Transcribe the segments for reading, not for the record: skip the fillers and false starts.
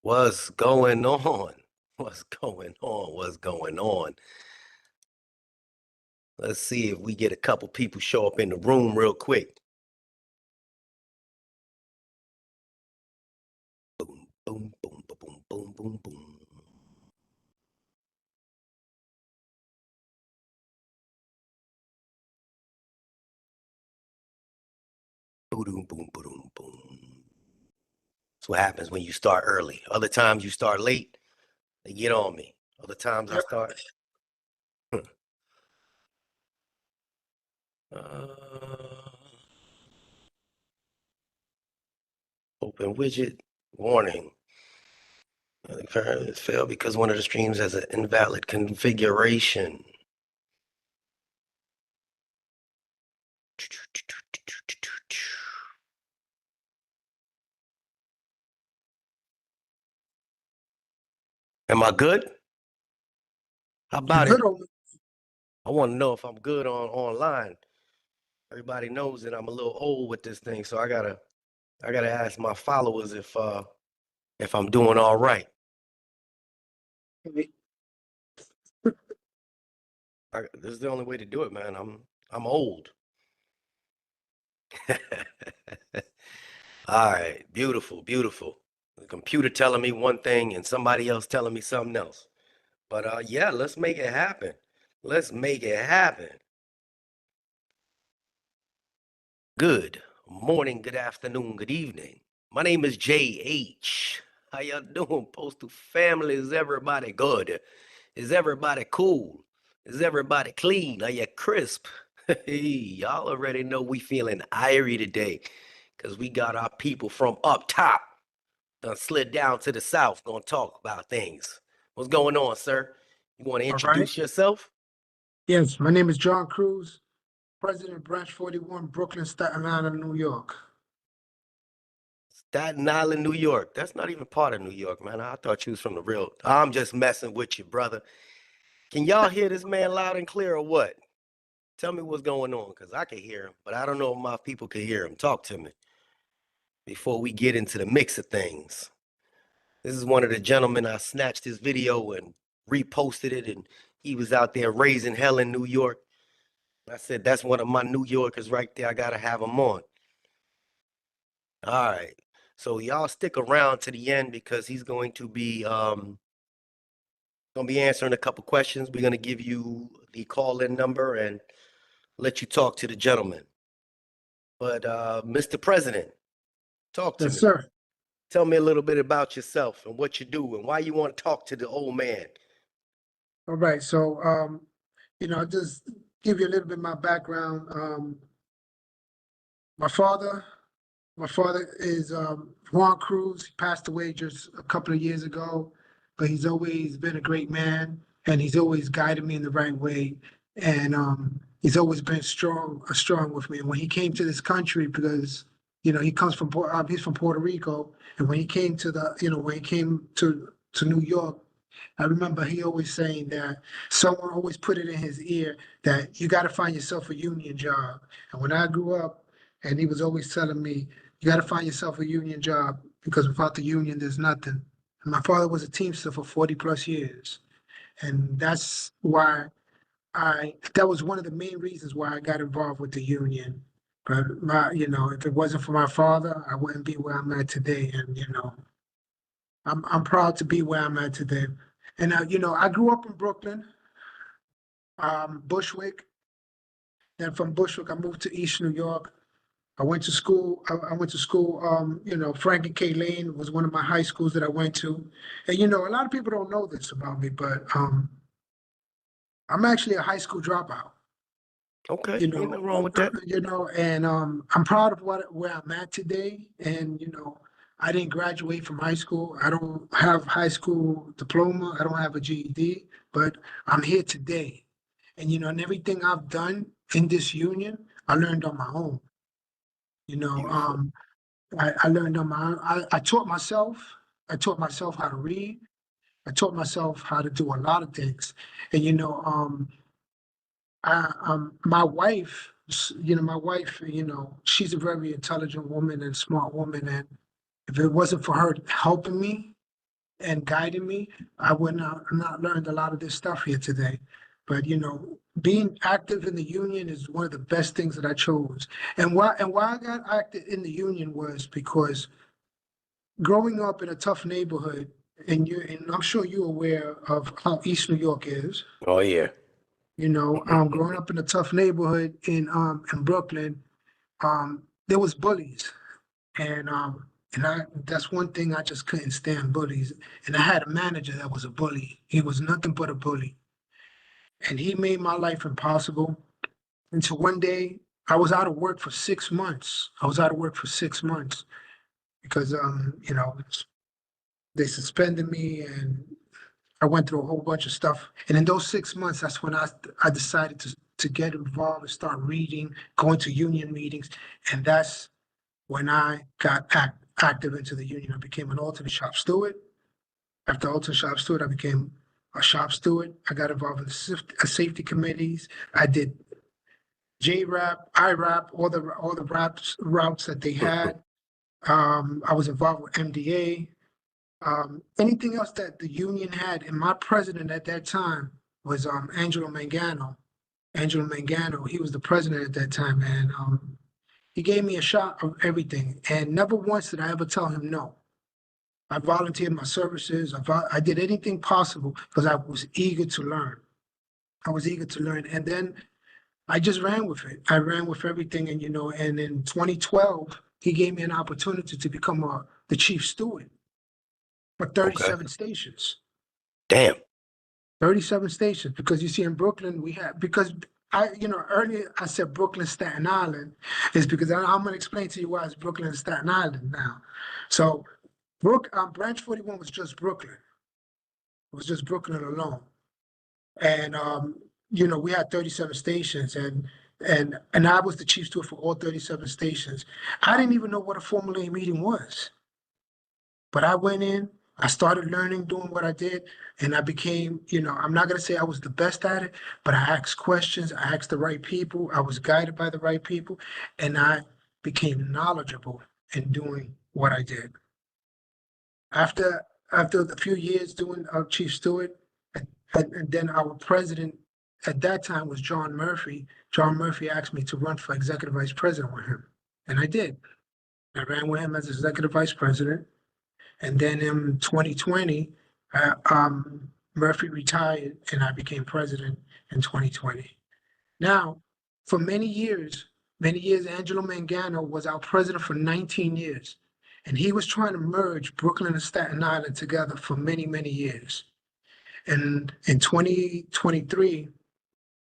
What's going on? What's going on? What's going on? Let's see if we get a couple people show up in the room real quick. Boom, boom, boom, boom, boom, boom, boom. Boom, boom, boom, boom. That's what happens when you start early. Other times you start late, they get on me. Other times I start. Open widget, warning. The current failed because one of the streams has an invalid configuration. Am I good? How about it? I want to know if I'm good online. Everybody knows that I'm a little old with this thing, so I gotta ask my followers if I'm doing all right. This is the only way to do it, man. I'm old. All right, beautiful, beautiful. The computer telling me one thing and somebody else telling me something else. But yeah, let's make it happen. Let's make it happen. Good morning, good afternoon, good evening. My name is JH. How y'all doing, Postal family? Is everybody good? Is everybody cool? Is everybody clean? Are you crisp? Hey, y'all already know we feeling irie today because we got our people from up top done slid down to the south gonna talk about things. What's going on, sir? You want to introduce yourself? Yes, my name is John Cruz, President, Branch 41, Brooklyn, Staten Island, New York. Staten Island, New York. That's not even part of New York, man. I thought you was from the real. I'm just messing with you, brother. Can y'all hear this man loud and clear or what? Tell me what's going on, because I can hear him, but I don't know if my people can hear him. Talk to me before we get into the mix of things. This is one of the gentlemen. I snatched his video and reposted it, and he was out there raising hell in New York. I said, that's one of my New Yorkers right there. I got to have him on. All right. So y'all stick around to the end because he's going to be answering a couple questions. We're going to give you the call-in number and let you talk to the gentleman. But Mr. President, talk to me. Yes, sir. Tell me a little bit about yourself and what you do and why you want to talk to the old man. All right. So, just give you a little bit of my background. My father is Juan Cruz. He passed away just a couple of years ago, but he's always been a great man, and he's always guided me in the right way. And he's always been strong with me. And when he came to this country, because he comes from he's from Puerto Rico, and when he came to to New York, I remember he always saying that someone always put it in his ear that you got to find yourself a union job. And when I grew up, and he was always telling me, you got to find yourself a union job because without the union, there's nothing. And my father was a Teamster for 40 plus years. And that's why that was one of the main reasons why I got involved with the union. But if it wasn't for my father, I wouldn't be where I'm at today. And, I'm proud to be where I'm at today. And, I grew up in Brooklyn, Bushwick. Then from Bushwick, I moved to East New York. I went to school. Frank and K Lane was one of my high schools that I went to. And, a lot of people don't know this about me, but I'm actually a high school dropout. Okay, ain't nothing wrong with that. And I'm proud of where I'm at today. And, I didn't graduate from high school. I don't have high school diploma. I don't have a GED, but I'm here today. And, and everything I've done in this union, I learned on my own. I learned on my own. I taught myself. I taught myself how to read. I taught myself how to do a lot of things. And, my wife, she's a very intelligent woman and smart woman. And if it wasn't for her helping me, and guided me, I would not learned a lot of this stuff here today. But being active in the union is one of the best things that I chose. And why I got active in the union was because growing up in a tough neighborhood, and I'm sure you're aware of how East New York is. Oh yeah. Growing up in a tough neighborhood in Brooklyn, there was bullies, and that's one thing I just couldn't stand, bullies. And I had a manager that was a bully. He was nothing but a bully, and he made my life impossible. Until one day I was out of work for 6 months. I was out of work for 6 months because they suspended me, and I went through a whole bunch of stuff. And in those 6 months, that's when I decided to get involved and start reading, going to union meetings. And that's when I got active into the union. I became an alternate shop steward. After alternate shop steward, I became a shop steward. I got involved in the safety committees. I did JRAP, IRAP, all the routes that they had. I was involved with MDA. Anything else that the union had, and my president at that time was Angelo Mangano. Angelo Mangano, he was the president at that time, and he gave me a shot of everything, and never once did I ever tell him no. I volunteered my services. I did anything possible because I was eager to learn. I was eager to learn, and then I just ran with it. I ran with everything, and and in 2012, he gave me an opportunity to become the chief steward for Okay. 37 stations. Damn. 37 stations, because you see in Brooklyn we have, because earlier I said Brooklyn, Staten Island, is because I'm going to explain to you why it's Brooklyn and Staten Island now. So Branch 41 was just Brooklyn. It was just Brooklyn alone. And we had 37 stations, and I was the chief steward for all 37 stations. I didn't even know what a Formula A meeting was. But I went in, I started learning, doing what I did, and I became, I'm not going to say I was the best at it, but I asked questions, I asked the right people, I was guided by the right people, and I became knowledgeable in doing what I did. After a few years doing chief steward, and then our president at that time was John Murphy. John Murphy asked me to run for executive vice president with him, and I did. I ran with him as executive vice president. And then in 2020, Murphy retired and I became president in 2020. Now, for many years, Angelo Mangano was our president for 19 years. And he was trying to merge Brooklyn and Staten Island together for many, many years. And in 2023,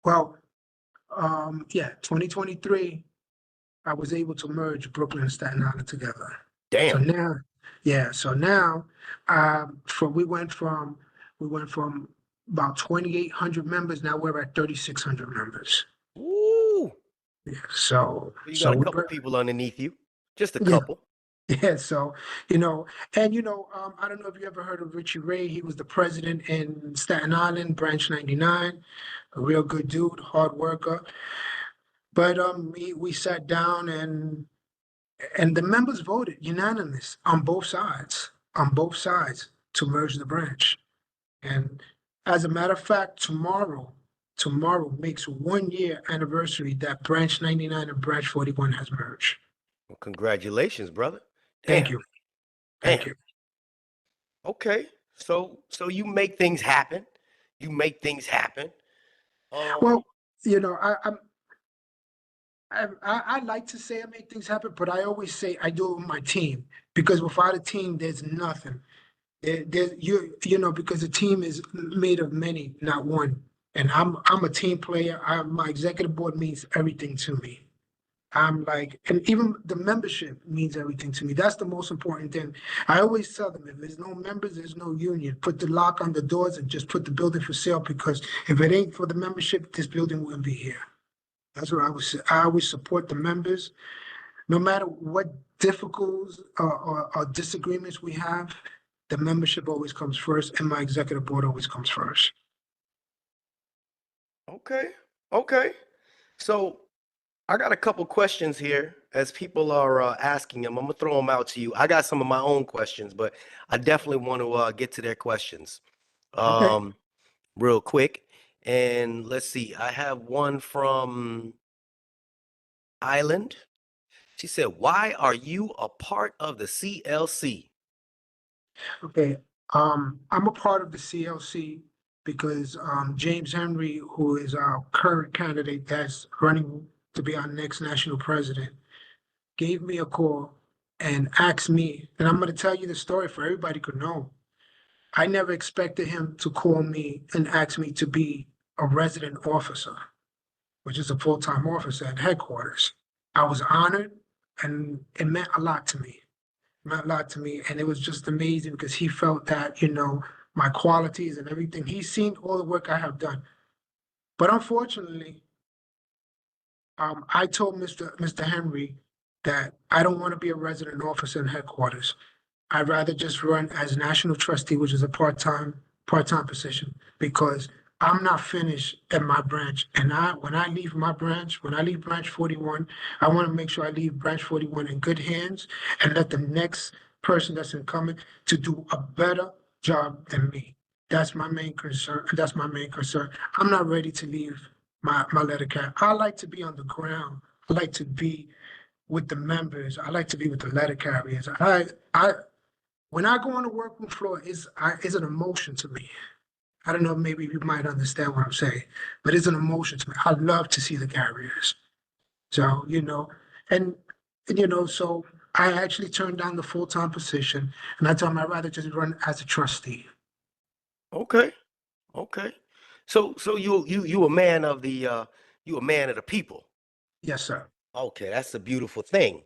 2023, I was able to merge Brooklyn and Staten Island together. So Damn. now, we went from about 2,800 members. Now we're at 3,600 members. Ooh. Yeah, so You got a couple we're people underneath you. Just a yeah, couple. yeah. So I don't know if you ever heard of Richie Ray. He was the president in Staten Island, Branch 99, a real good dude, hard worker. But we sat down, and the members voted unanimous on both sides, to merge the branch. And as a matter of fact, tomorrow makes 1 year anniversary that Branch 99 and Branch 41 has merged. Well, congratulations, brother. Thank Damn. you. Damn. Thank you. Okay. So you make things happen. You make things happen. Well, I like to say I make things happen, but I always say I do it with my team, because without a team, there's nothing. Because the team is made of many, not one. And I'm a team player. My executive board means everything to me. And even the membership means everything to me. That's the most important thing. I always tell them, if there's no members, there's no union. Put the lock on the doors and just put the building for sale, because if it ain't for the membership, this building wouldn't be here. That's what I would say. I always support the members, no matter what difficulties or disagreements we have. The membership always comes first, and my executive board always comes first. Okay. Okay. So I got a couple questions here as people are asking them. I'm gonna throw them out to you. I got some of my own questions, but I definitely want to get to their questions Okay. um, real quick. And let's see, I have one from Island. She said, "Why are you a part of the CLC?" Okay. I'm a part of the CLC because James Henry, who is our current candidate that's running to be our next national president, gave me a call and asked me, and I'm going to tell you the story for everybody could know. I never expected him to call me and ask me to be a resident officer, which is a full-time officer at headquarters. I was honored, and it meant a lot to me. It meant a lot to me, and it was just amazing because he felt that, my qualities and everything. He's seen all the work I have done. But unfortunately, I told Mr. Henry that I don't want to be a resident officer in headquarters. I'd rather just run as national trustee, which is a part-time position, because I'm not finished at my branch. And when I leave my branch, when I leave branch 41, I want to make sure I leave branch 41 in good hands and let the next person that's incoming to do a better job than me. That's my main concern. That's my main concern. I'm not ready to leave my letter carrier. I like to be on the ground. I like to be with the members. I like to be with the letter carriers. When I go on the workroom floor, it's an emotion to me. I don't know, maybe you might understand what I'm saying, but it's an emotion to me. I love to see the carriers. So, and, so I actually turned down the full-time position and I told him I'd rather just run as a trustee. Okay, okay. So you a man of the you a man of the people. Yes, sir. Okay, that's a beautiful thing.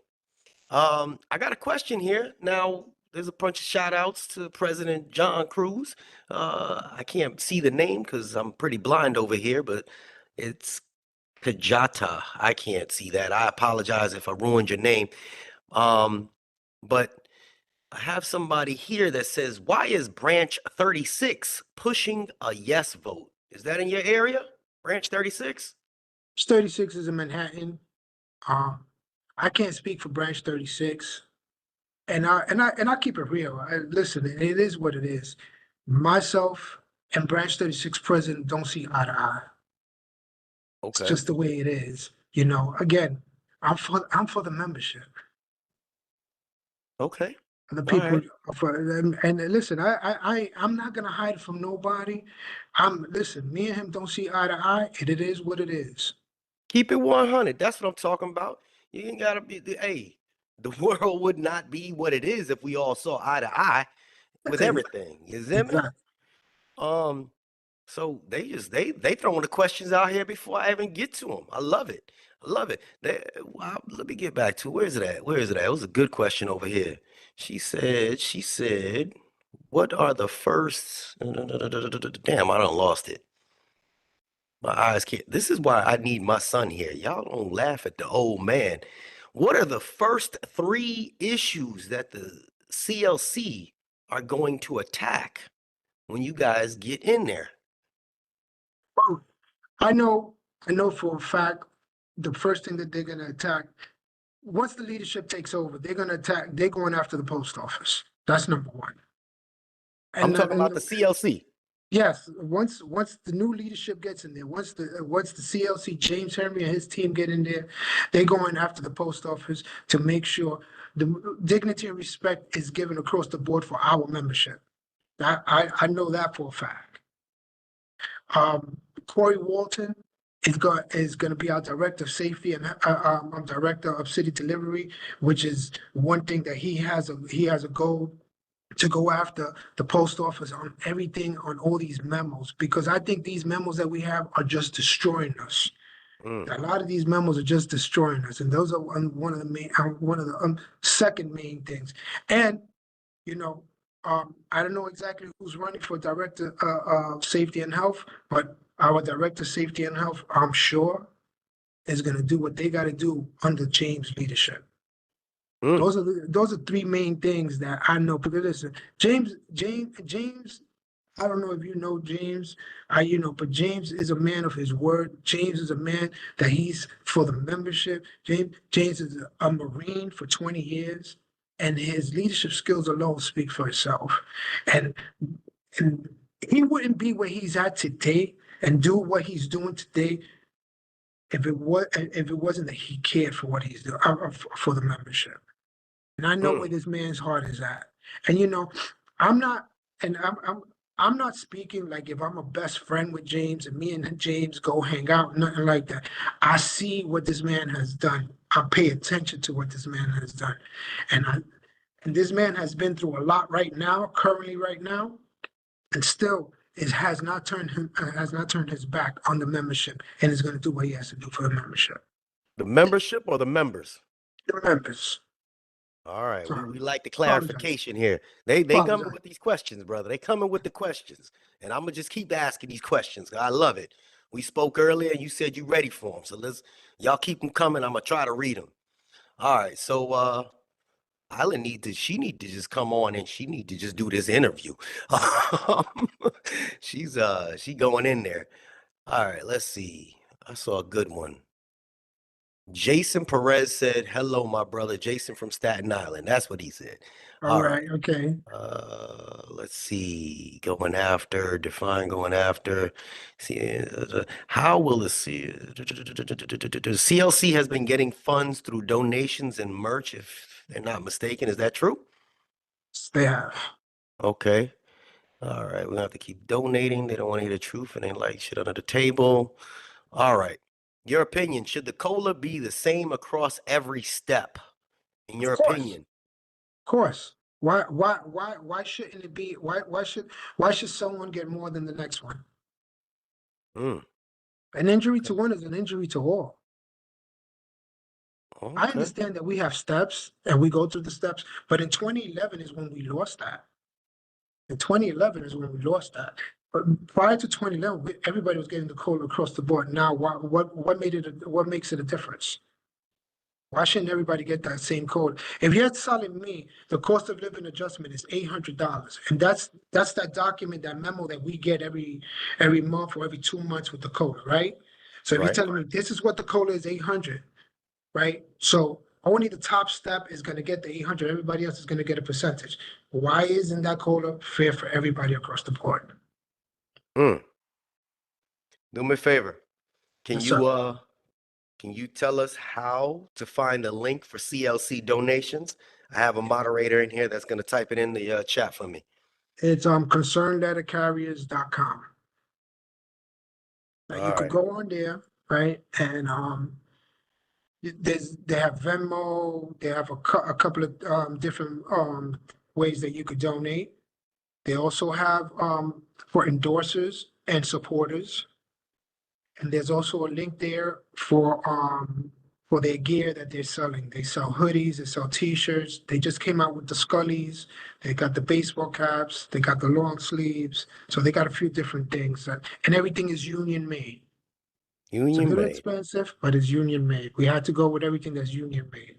I got a question here. Now, there's a bunch of shout outs to President John Cruz. I can't see the name because I'm pretty blind over here, but it's Kajata. I can't see that. I apologize if I ruined your name. Um, but I have somebody here that says, "Why is Branch 36 pushing a yes vote?" Is that in your area? Branch 36? 36 is in Manhattan. Um, I can't speak for Branch 36. And I keep it real. Listen, it is what it is. Myself and Branch 36 president don't see eye to eye. It's Okay. just the way it is. Again, I'm for the membership. Okay. The All people right. are for and listen, I'm not gonna hide from nobody. Listen, me and him don't see eye to eye, and it is what it is. Keep it 100. That's what I'm talking about. You ain't gotta be hey, the world would not be what it is if we all saw eye to eye with everything. You see me? Exactly. Um, so they throwing the questions out here before I even get to them. I love it. I love it. Wow, let me get back to where is it at? Where is it at? It was a good question over here. She said, what are the first damn, I done lost it. My eyes can't. This is why I need my son here. Y'all don't laugh at the old man. What are the first three issues that the CLC are going to attack when you guys get in there? Well, I know for a fact the first thing that they're gonna attack once the leadership takes over, they're going after the post office. That's number one. I'm And talking about the CLC. yes, once the new leadership gets in there, once the CLC James Henry and his team get in there, they're going after the post office to make sure the dignity and respect is given across the board for our membership. I know that for a fact. Corey Walton is going to be our director of safety and director of city delivery, which is one thing that he has a goal to go after the post office on everything on all these memos because I think these memos that we have are just destroying us. Mm, A lot of these memos are just destroying us, and those are one of the second main things. And you know, I don't know exactly who's running for director of safety and health, but our director of safety and health, I'm sure, is going to do what they got to do under James' leadership. mm. Those are three main things that I know. Because listen, James I don't know if you know James, but James is a man of his word. James is a man that he's for the membership. James is a Marine for 20 years, and his leadership skills alone speak for itself. And and he wouldn't be where he's at today and do what he's doing today if it wasn't that he cared for what he's doing for the membership. And I know where Mm, this man's heart is at. And I'm not, and I'm not speaking like if I'm a best friend with James and me and James go hang out, nothing like that. I see what this man has done. I pay attention to what this man has done, and I and this man has been through a lot right now, currently right now, and still it has not turned his back on the membership, and is going to do what he has to do for the membership. the membership or the members? The members. All right, Sorry, we like the apologize. clarification here. They coming Apologize. with these questions, brother. They coming with the questions, and I'm gonna just keep asking these questions. I love it. We spoke earlier, and you said you ready for them. So y'all keep them coming. I'm gonna try to read them. All right, so she need to just come on and she need to just do this interview. She going in there. All right, let's see. I saw a good one. Jason Perez said, "Hello, my brother." Jason from Staten Island. That's what he said. All All right. right. Okay. Let's see. Going after, define going after. See, how will the CLC has been getting funds through donations and merch, if they're not mistaken. Is that true? They have. Okay. All right. We're gonna have to keep donating. They don't want to hear the truth and they like shit under the table. All right. Your opinion, should the cola be the same across every step? In Of your course. opinion? Of course. Why shouldn't it be? Why should someone get more than the next one? Mm, An injury to okay. one is an injury to all. I Okay. understand that we have steps and we go through the steps, but in 2011 is when we lost that. In 2011 is when we lost that. But prior to 2011, everybody was getting the cola across the board. Now, what makes it a difference? Why shouldn't everybody get that same code? If you're telling me the cost of living adjustment is $800, and that's that document, that memo that we get every month or every 2 months with the COLA, right? So if you're Right. telling me this is what the COLA is, 800, right? So only the top step is going to get the 800. Everybody else is going to get a percentage. Why isn't that COLA fair for everybody across the board? Mm. Do me a favor. Can Yes, sir. you tell us how to find a link for CLC donations? I have a moderator in here that's going to type it in the chat for me. It's concernedatacarriers.com. Now you All could right. go on there, right? And they have Venmo. They have a couple of different ways that you could donate. They also have for endorsers and supporters, and there's also a link there for their gear that they're selling. They sell hoodies, they sell T-shirts. They just came out with the Scullies. They got the baseball caps. They got the long sleeves. So they got a few different things, and everything is union made. It's a Union little made. expensive, but it's union made. We had to go with everything that's union made.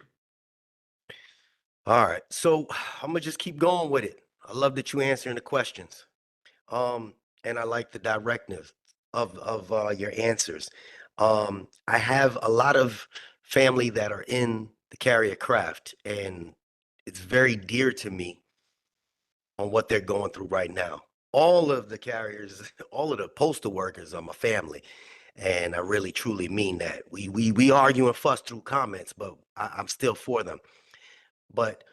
All right. So I'm gonna just keep going with it. I love that you answering the questions. And I like the directness of your answers. I have a lot of family that are in the carrier craft, and it's very dear to me on what they're going through right now. All of the carriers, all of the postal workers are my family, and I really truly mean that. We argue and fuss through comments, but I'm still for them. But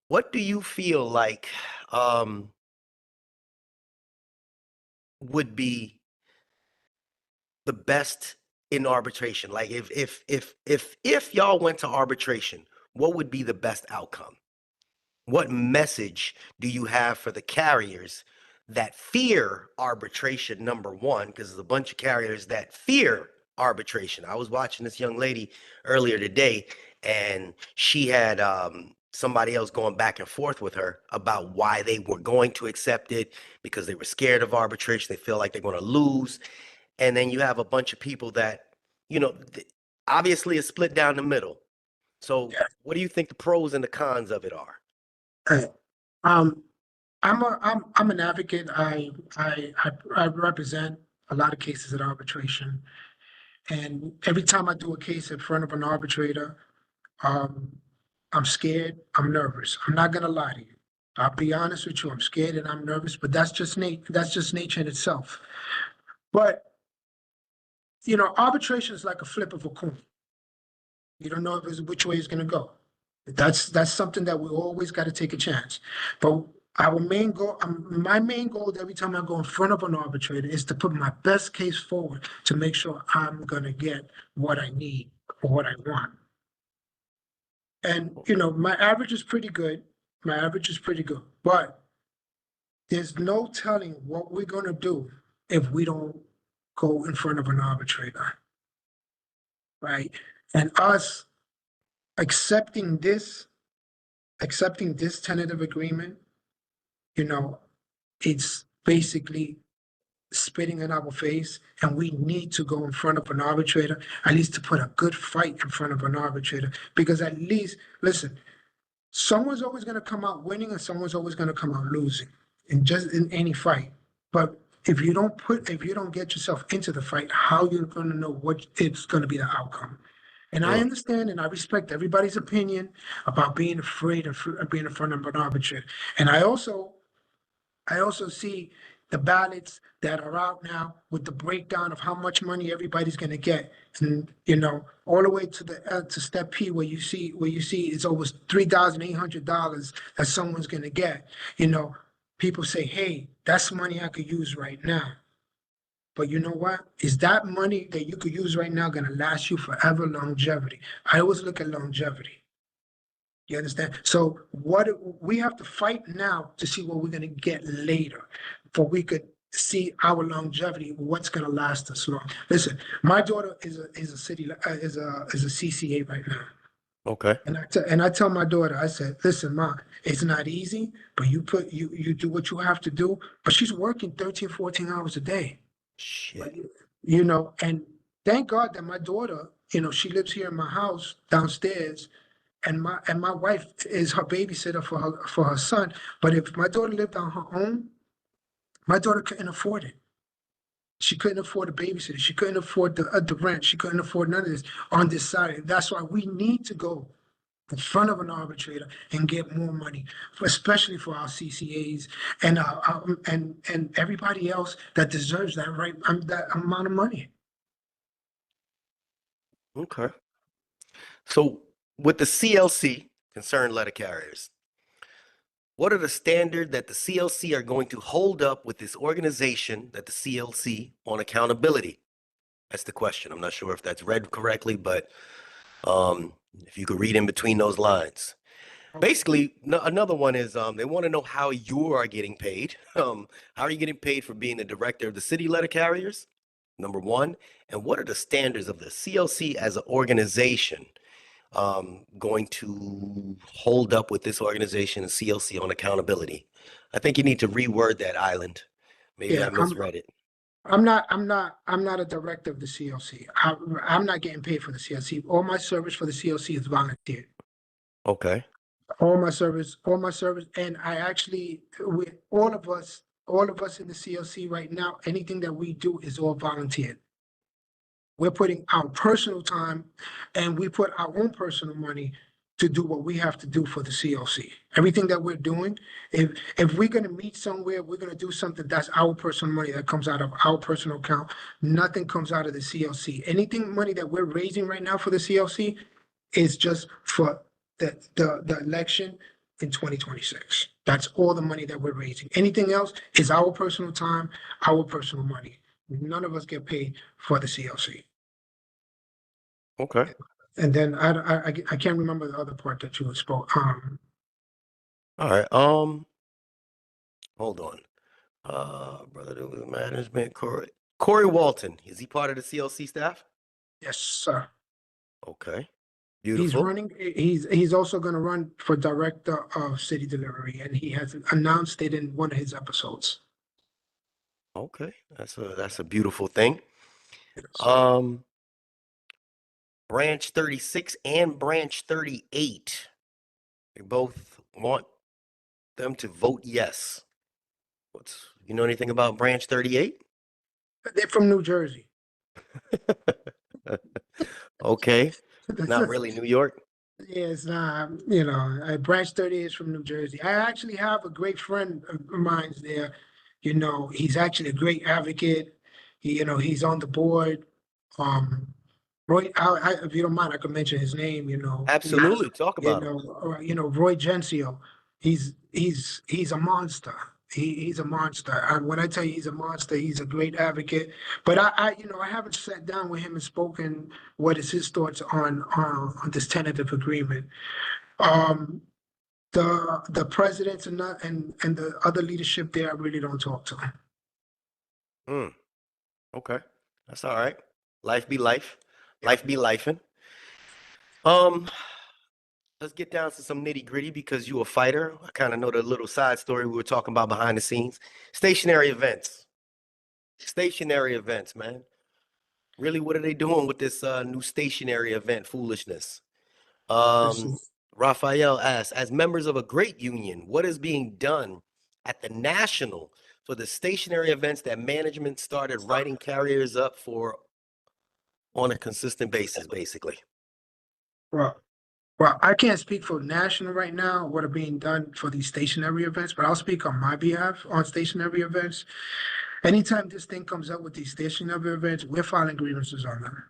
what do you feel like um, would be the best in arbitration? Like if y'all went to arbitration, what would be the best outcome? What message do you have for the carriers that fear arbitration, number one, because there's a bunch of carriers that fear arbitration. I was watching this young lady earlier today, and she had somebody else going back and forth with her about why they were going to accept it because they were scared of arbitration. They feel like they're going to lose. And then you have a bunch of people that, you know, obviously is split down the middle. So Yeah. what do you think the pros and the cons of it are? Hey, um, I'm an advocate. I represent a lot of cases at arbitration, and every time I do a case in front of an arbitrator, um, I'm scared. I'm nervous. I'm not gonna lie to you. I'll be honest with you. I'm scared and I'm nervous, but that's just nature in itself. But arbitration is like a flip of a coin. You don't know which way it's gonna go. That's something that we always got to take a chance. But my main goal every time I go in front of an arbitrator is to put my best case forward to make sure I'm gonna get what I need or what I want. And my average is pretty good. My average is pretty good, but there's no telling what we're gonna do if we don't go in front of an arbitrator, right? And us accepting this, accepting this tentative agreement, it's basically spitting in our face, and we need to go in front of an arbitrator, at least to put a good fight in front of an arbitrator, because at least, listen, someone's always going to come out winning and someone's always going to come out losing in any fight. But if you don't get yourself into the fight, how you're going to know what it's going to be the outcome? And I understand and I respect everybody's opinion about being afraid of being in front of an arbitrator. And I also see the ballots that are out now with the breakdown of how much money everybody's going to get, and all the way to the to step P, where you see it's over $3,800 that someone's going to get. People say, "Hey, that's money I could use right now." But you know what? Is that money that you could use right now going to last you forever? Longevity. I always look at longevity. You understand? So what we have to fight now to see what we're going to get later, for we could see our longevity, what's going to last us long. Listen, my daughter is a city is a CCA right now, Okay. and I tell my daughter, I said, listen, Ma, it's not easy, but you do what you have to do. But she's working 13, 14 hours a day, Shit. and thank God that my daughter, she lives here in my house downstairs, and my wife is her babysitter for her son. But if my daughter lived on her own, my daughter couldn't afford it. She couldn't afford a babysitter. She couldn't afford the rent. She couldn't afford none of this on this side. That's why we need to go in front of an arbitrator and get more money, especially for our CCAs and and everybody else that deserves that amount of money. Okay. So with the CLC, concerned letter carriers, what are the standard that the CLC are going to hold up with this organization that the CLC on accountability? That's the question. I'm not sure if that's read correctly, but if you could read in between those lines. Basically, another one is they want to know how you are getting paid. How are you getting paid for being the director of the city letter carriers? Number one. And what are the standards of the CLC as an organization going to hold up with this organization and CLC on accountability? I think you need to reword that, Island. Maybe I Yeah, misread it. I'm not a director of the CLC. I'm not getting paid for the CLC. All my service for the CLC is volunteer. Okay. All my service, and I actually, all of us in the CLC right now, anything that we do is all volunteer. We're putting our personal time, and we put our own personal money to do what we have to do for the CLC. Everything that we're doing, if we're going to meet somewhere, we're going to do something, that's our personal money that comes out of our personal account. Nothing comes out of the CLC. Anything money that we're raising right now for the CLC is just for the election in 2026. That's all the money that we're raising. Anything else is our personal time, our personal money. None of us get paid for the CLC. Okay. And then I can't remember the other part that you spoke. All right. Hold on. Brother, there was management. Corey Walton. Is he part of the CLC staff? Yes, sir. Okay. He's Beautiful. running. He's also going to run for director of city delivery, and he has announced it in one of his episodes. Okay. That's a beautiful thing. Yes. Branch 36 and branch 38. They both want them to vote yes. You know anything about Branch 38? They're from New Jersey. Okay, not really New York. Yeah, it's not, Branch 30 is from New Jersey. I actually have a great friend of mine there. He's actually a great advocate. He's on the board. Roy, if you don't mind, I could mention his name, Absolutely, talk about him. Roy Gensio. He's a monster. He's a monster. And when I tell you he's a monster, he's a great advocate. But I haven't sat down with him and spoken what is his thoughts on this tentative agreement. Um, the presidents and the other leadership there, I really don't talk to. Hmm. Okay, that's all right. Life be life. Life be lifing. Um, let's get down to some nitty gritty because you a fighter. I kind of know the little side story we were talking about behind the scenes. Stationary events. Stationary events, man. Really, what are they doing with this new stationary event foolishness? Um, Listen, Raphael asks, as members of a great union, what is being done at the national for the stationary events that management started writing carriers up for on a consistent basis, basically? well, well, I can't speak for national right now, what are being done for these stationary events, but I'll speak on my behalf on stationary events. Anytime this thing comes up with these stationary events, we're filing grievances on them.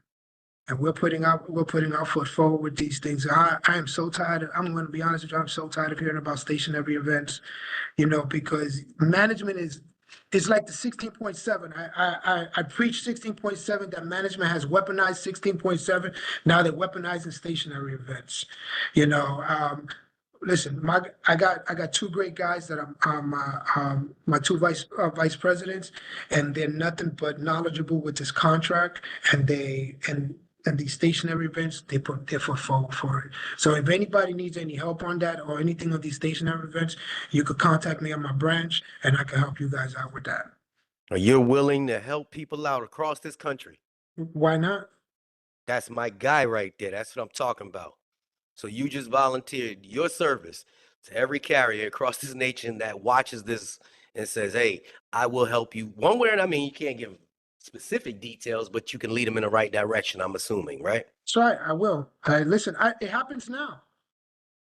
And we're putting our foot forward with these things. I am so tired. I'm going to be honest with you. I'm so tired of hearing about stationary events, because management is it's like the 16.7. I preach 16.7 that management has weaponized 16.7. Now they're weaponizing stationary events. Listen, I got two great guys that my two vice presidents, and they're nothing but knowledgeable with this contract, and these stationary events, they put their foot forward for it. So if anybody needs any help on that or anything of these stationary events, you could contact me on my branch, and I can help you guys out with that. Are you willing to help people out across this country? Why not? That's my guy right there. That's what I'm talking about. So you just volunteered your service to every carrier across this nation that watches this and says, hey, I will help you. One way, and I mean, you can't give specific details, but you can lead them in the right direction, I'm assuming, right? That's right. I will. Listen. It happens now.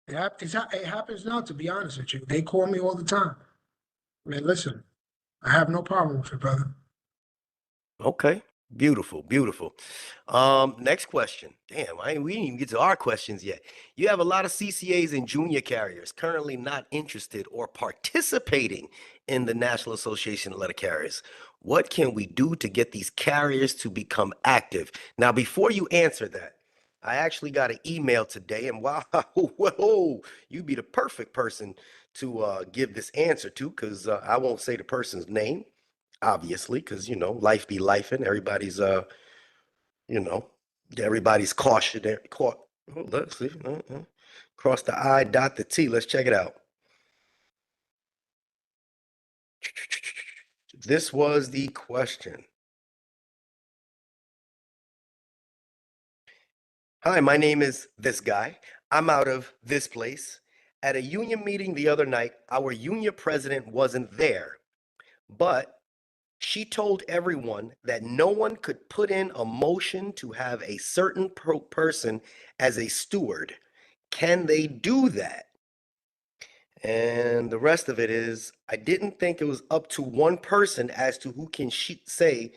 It happens now. To be honest with you, they call me all the time. Man, listen. I have no problem with it, brother. Okay. Beautiful, beautiful. Next question. Damn, we didn't even get to our questions yet. You have a lot of CCAs and junior carriers currently not interested or participating in the National Association of Letter Carriers. What can we do to get these carriers to become active? Now, before you answer that, I actually got an email today, and wow, whoa, you'd be the perfect person to give this answer to, because I won't say the person's name obviously, because life be life and you know, everybody's cautionary. Let's see, cross the I, dot the T. Let's check it out. This was the question. Hi, my name is this guy. I'm out of this place. At a union meeting the other night, our union president wasn't there, but she told everyone that no one could put in a motion to have a certain person as a steward. Can they do that? And the rest of it is, I didn't think it was up to one person as to who can she say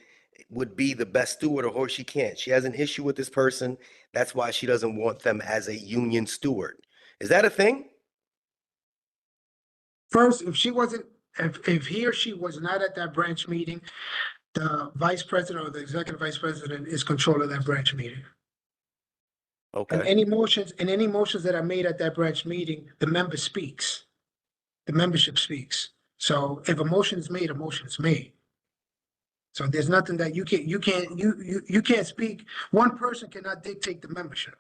would be the best steward or who she can't. She has an issue with this person. That's why she doesn't want them as a union steward. Is that a thing? First, if he or she was not at that branch meeting, the vice president or the executive vice president is control of that branch meeting. And Okay. any motions that are made at that branch meeting, the member speaks. The membership speaks. So if a motion is made, a motion is made. So there's nothing that you can't speak. One person cannot dictate the membership.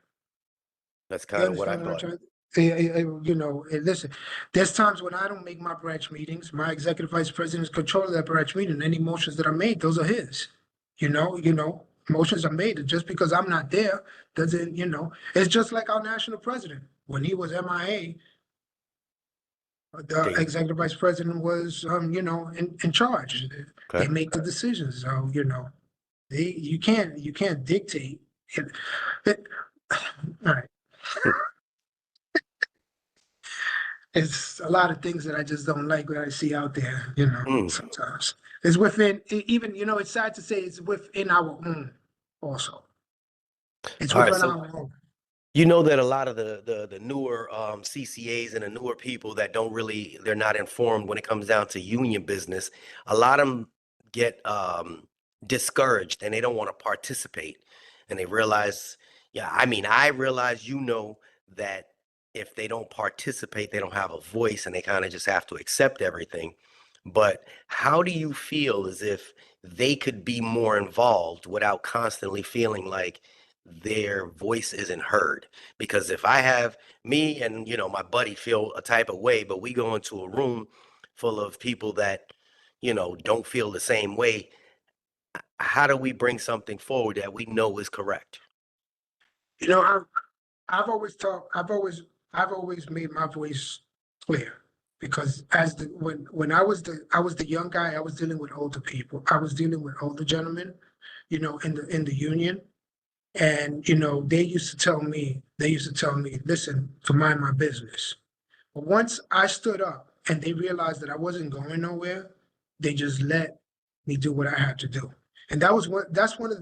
That's You kind of what I understand what I'm thought. trying? Listen, there's times when I don't make my branch meetings. My executive vice president is control of that branch meeting. Any motions that are made, those are his. Motions are made. Just because I'm not there doesn't, it's just like our national president. When he was MIA, The Okay. executive vice president was, you know, in charge. They Okay. make the decisions. So, you know, you can't dictate it. All right. It's a lot of things that I just don't like that I see out there, you know, Mm. sometimes. It's within, even, you know, it's sad to say it's within our own also. It's All right. within So our own. you know that a lot of the newer CCAs and the newer people that don't really, they're not informed when it comes down to union business. A lot of them get discouraged and they don't want to participate. And they realize, yeah, I mean, I realize, you know, that if they don't participate, they don't have a voice and they kind of just have to accept everything. But how do you feel as if they could be more involved without constantly feeling like their voice isn't heard? Because if I have me and, you know, my buddy feel a type of way, but we go into a room full of people that, you know, don't feel the same way, how do we bring something forward that we know is correct? You know, I've always talked, I've always made my voice clear because as the when I was the young guy, I was dealing with older people. I was dealing with older gentlemen, you know, in the union. And, you know, they used to tell me, listen, to mind my business. But once I stood up and they realized that I wasn't going nowhere, they just let me do what I had to do. And that was that's one of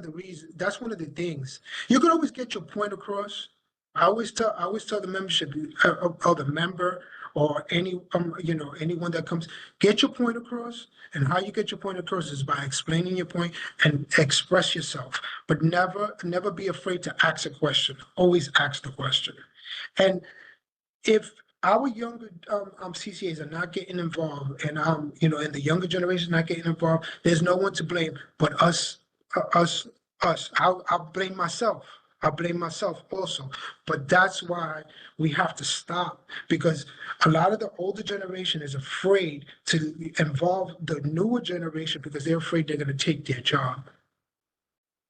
the reasons, that's one of the things. You can always get your point across. I always tell the membership or the member or any you know, anyone that comes, get your point across. And how you get your point across is by explaining your point and express yourself. But never be afraid to ask a question. Always ask the question. And if our younger CCAs are not getting involved, and you know, and the younger generation not getting involved, there's no one to blame but us, us. I'll blame myself. I blame myself also. But that's why we have to stop, because a lot of the older generation is afraid to involve the newer generation because they're afraid they're going to take their job.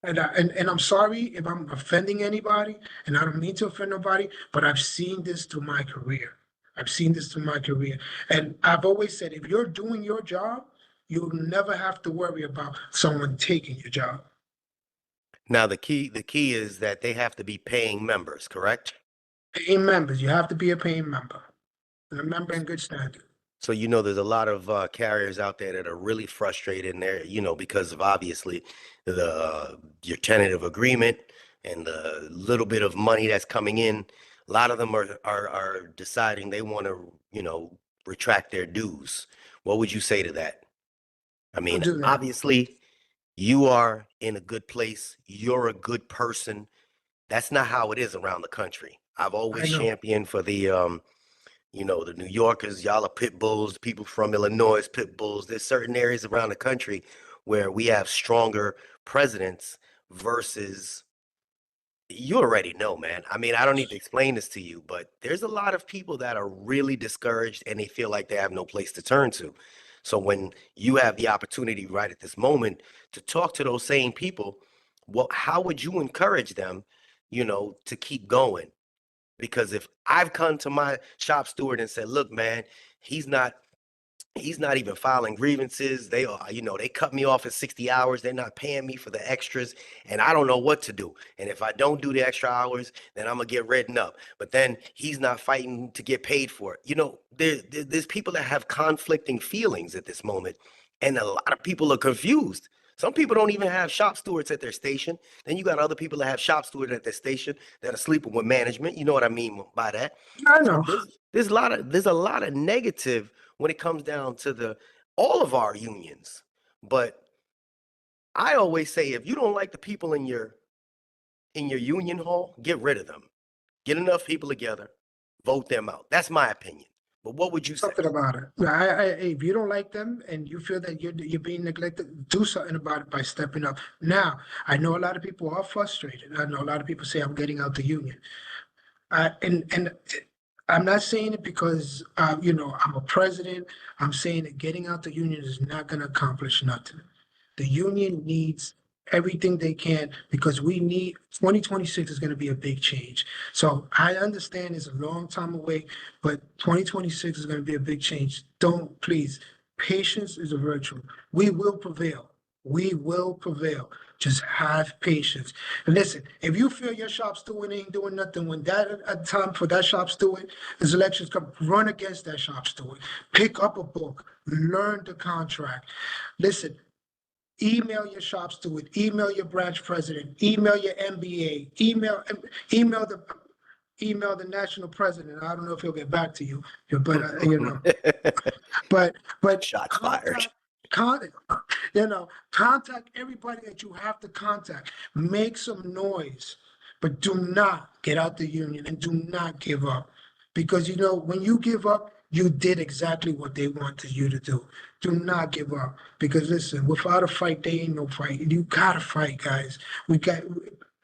And I'm sorry if I'm offending anybody, and I don't mean to offend nobody, but I've seen this through my career. I've seen this through my career. And I've always said, if you're doing your job, you'll never have to worry about someone taking your job. Now, the key is that they have to be paying members, correct? Paying members, you have to be a paying member, and a member in good standing. So, you know, there's a lot of carriers out there that are really frustrated in there, you know, because of obviously your tentative agreement and the little bit of money that's coming in. A lot of them are deciding they want to, you know, retract their dues. What would you say to that? I Don't mean, do that. obviously, you are in a good place. You're a good person. That's not how it is around the country. I've I always know. championed for the you know, the New Yorkers, y'all are pit bulls, people from Illinois, pit bulls. There's certain areas around the country where we have stronger presidents versus, you already know, man. I mean, I don't need to explain this to you, but there's a lot of people that are really discouraged and they feel like they have no place to turn to. So when you have the opportunity right at this moment to talk to those same people, well, how would you encourage them, you know, to keep going? Because if I've come to my shop steward and said, look, man, he's not he's not even filing grievances. They are, you know, they cut me off at 60 hours. They're not paying me for the extras, and I don't know what to do. And if I don't do the extra hours, then I'm gonna get written up. But then he's not fighting to get paid for it. You know, there's people that have conflicting feelings at this moment, and a lot of people are confused. Some people don't even have shop stewards at their station. Then you got other people that have shop stewards at their station that are sleeping with management. You know what I mean by that? I So know. there's a lot of negative when it comes down to the all of our unions. But I always say if you don't like the people in your union hall, get rid of them. Get enough people together, vote them out. That's my opinion. But what would you say? Something about it. If you don't like them and you feel that you're being neglected, do something about it by stepping up. Now, I know a lot of people are frustrated. I know a lot of people say I'm getting out the union. And I'm not saying it because you know, I'm a president. I'm saying that getting out the union is not going to accomplish nothing. The union needs everything they can because we need 2026 is going to be a big change. So I understand it's a long time away, but 2026 is going to be a big change. Don't please. Patience is a virtue. We will prevail. We will prevail. Just have patience. And listen, if you feel your shop steward ain't doing nothing when that time for that shop steward, as elections come, run against that shop steward. Pick up a book, learn the contract. Listen, email your shop steward, email your branch president, email your MBA, email the national president. I don't know if he'll get back to you, but but Shots fired. contact, contact everybody that you have to contact. Make some noise, but do not get out the union and do not give up. Because when you give up, you did exactly what they wanted you to do. Do not give up. Because listen, without a fight, there ain't no fight. You gotta fight, guys.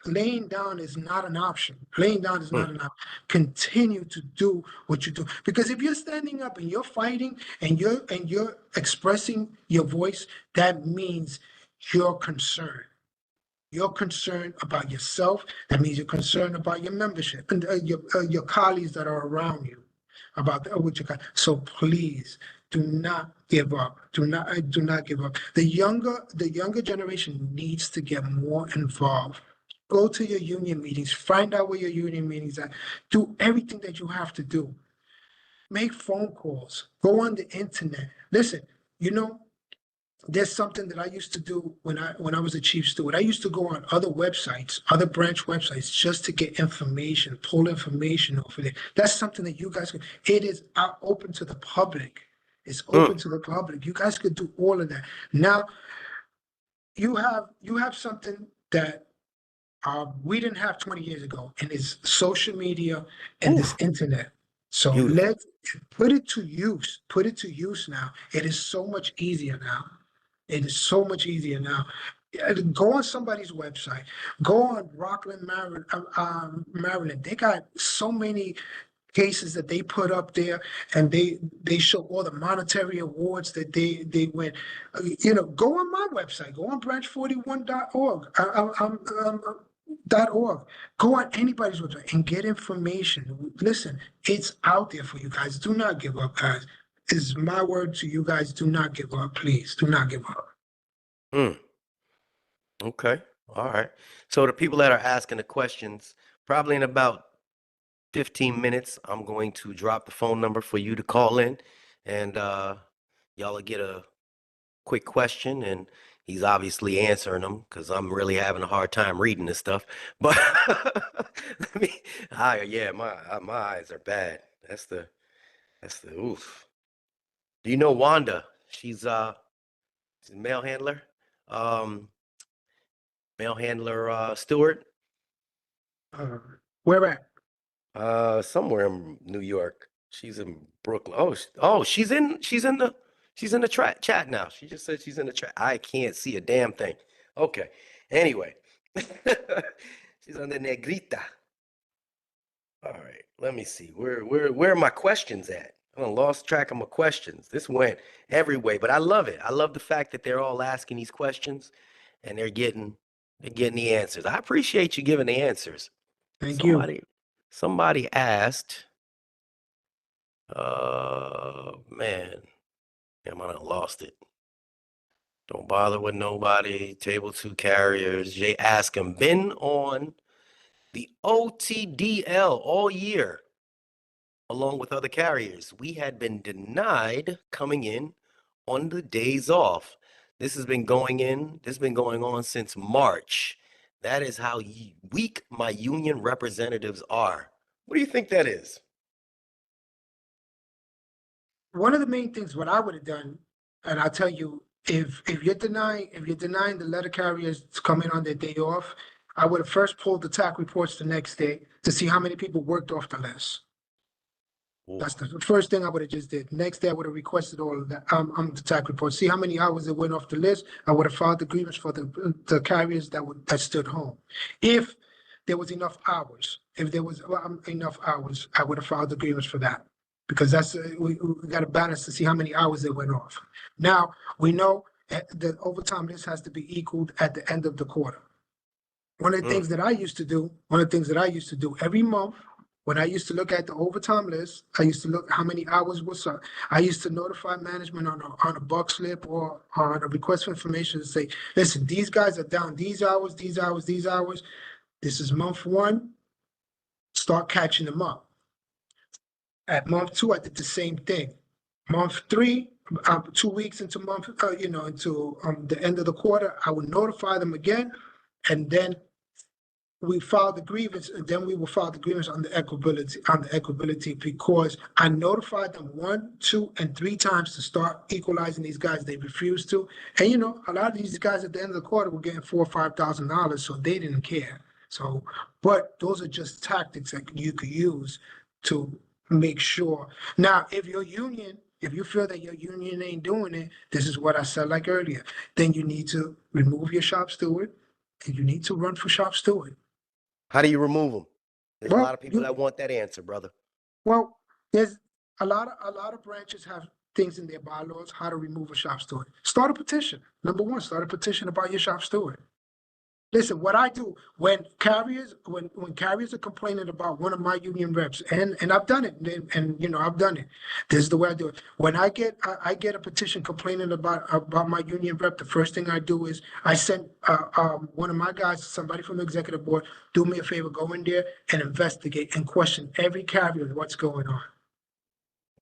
Laying down is not an option. Laying down is not an option. Continue to do what you do. Because if you're standing up and you're fighting and you're expressing your voice, that means you're concerned. You're concerned about yourself. That means you're concerned about your membership and your colleagues that are around you. So please do not give up. Do not give up. The younger generation needs to get more involved. Go to your union meetings. Find out where your union meetings are. Do everything that you have to do. Make phone calls. Go on the internet. Listen, there's something that I used to do when I was a chief steward. I used to go on other websites, other branch websites, just to get information, pull information over there. That's something that you guys can. It is open to the public. It's open to the public. You guys could do all of that. Now, you have something that we didn't have 20 years ago, and it's social media and this internet. So Beautiful. let's put it to use. Put it to use now. It is so much easier now. It is so much easier now. Go on somebody's website. Go on Rockland, Maryland. They got so many cases that they put up there, and they show all the monetary awards that they win. Go on my website. Go on branch41.org. .org. Go on anybody's website and get information. Listen, it's out there for you guys. Do not give up, guys. Is my word to you guys. Do not give up, please. Do not give up. Okay. All right. So the people that are asking the questions, probably in about 15 minutes, I'm going to drop the phone number for you to call in, and y'all will get a quick question, and he's obviously answering them because I'm really having a hard time reading this stuff. But my eyes are bad. That's the oof. Do you know Wanda? She's a mail handler. Mail handler Stewart. Where at? Somewhere in New York. She's in Brooklyn. Oh, she's in the chat now. She just said she's in the chat. I can't see a damn thing. Okay. Anyway, she's on the negrita. All right. Let me see. Where are my questions at? I lost track of my questions. This went every way, but I love it. I love the fact that they're all asking these questions and they're getting the answers. I appreciate you giving the answers. Thank you. Somebody asked, man, damn, I done lost it. Don't bother with nobody. Table 2 carriers. Jay asked him, been on the OTDL all year, along with other carriers. We had been denied coming in on the days off. This has been going on since March. That is how weak my union representatives are. What do you think that is? One of the main things what I would have done, and I'll tell you, if you're denying the letter carriers to come in on their day off, I would have first pulled the TAC reports the next day to see how many people worked off the list. Ooh. That's the first thing I would have just did. Next day, I would have requested all of that, the TAC report, see how many hours it went off the list. I would have filed the grievance for the carriers that stood home. If there was enough hours, enough hours, I would have filed the grievance for that. Because that's we got to balance to see how many hours they went off. Now we know the overtime list has to be equaled at the end of the quarter. One of the Mm. things that I used to do every month, when I used to look at the overtime list, I used to look how many hours was up. I used to notify management on a buck slip or on a request for information to say, listen, these guys are down these hours, these hours, these hours. This is month one. Start catching them up. At month two, I did the same thing. Month three, 2 weeks into month, into the end of the quarter, I would notify them again, and then we filed the grievance, and then we will file the grievance on the equability, because I notified them 1, 2, and 3 times to start equalizing these guys. They refused to, and a lot of these guys at the end of the quarter were getting $4,000 or $5,000, so they didn't care. So, but those are just tactics that you could use to make sure. Now, if you feel that your union ain't doing it, this is what I said like earlier. Then you need to remove your shop steward, and you need to run for shop steward. How do you remove them? There's a lot Well, of people that want that answer, brother. well, there's a lot of branches have things in their bylaws how to remove a shop steward. Start a petition. Number one, start a petition about your shop steward. Listen, what I do when carriers are complaining about one of my union reps, and I've done it, and I've done it. This is the way I do it. When I get a petition complaining about my union rep, the first thing I do is I send one of my guys, somebody from the executive board, do me a favor, go in there and investigate and question every carrier what's going on.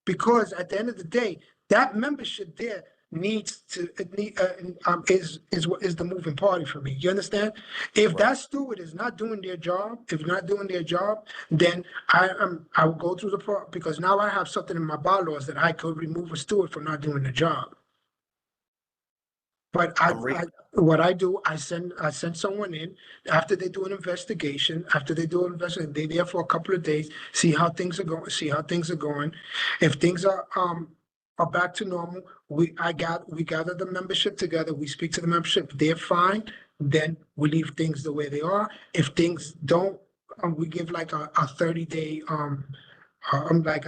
Because at the end of the day, that membership there is the moving party for me. You understand? If that steward is not doing their job, then I will go through the because now I have something in my bylaws that I could remove a steward for not doing the job. But what I do, I send someone in after they do an investigation. They're there for a couple of days, see how things are going. If things are back to normal, we gather the membership together. We speak to the membership. If they're fine, then we leave things the way they are. If things don't, we give like a 30-day I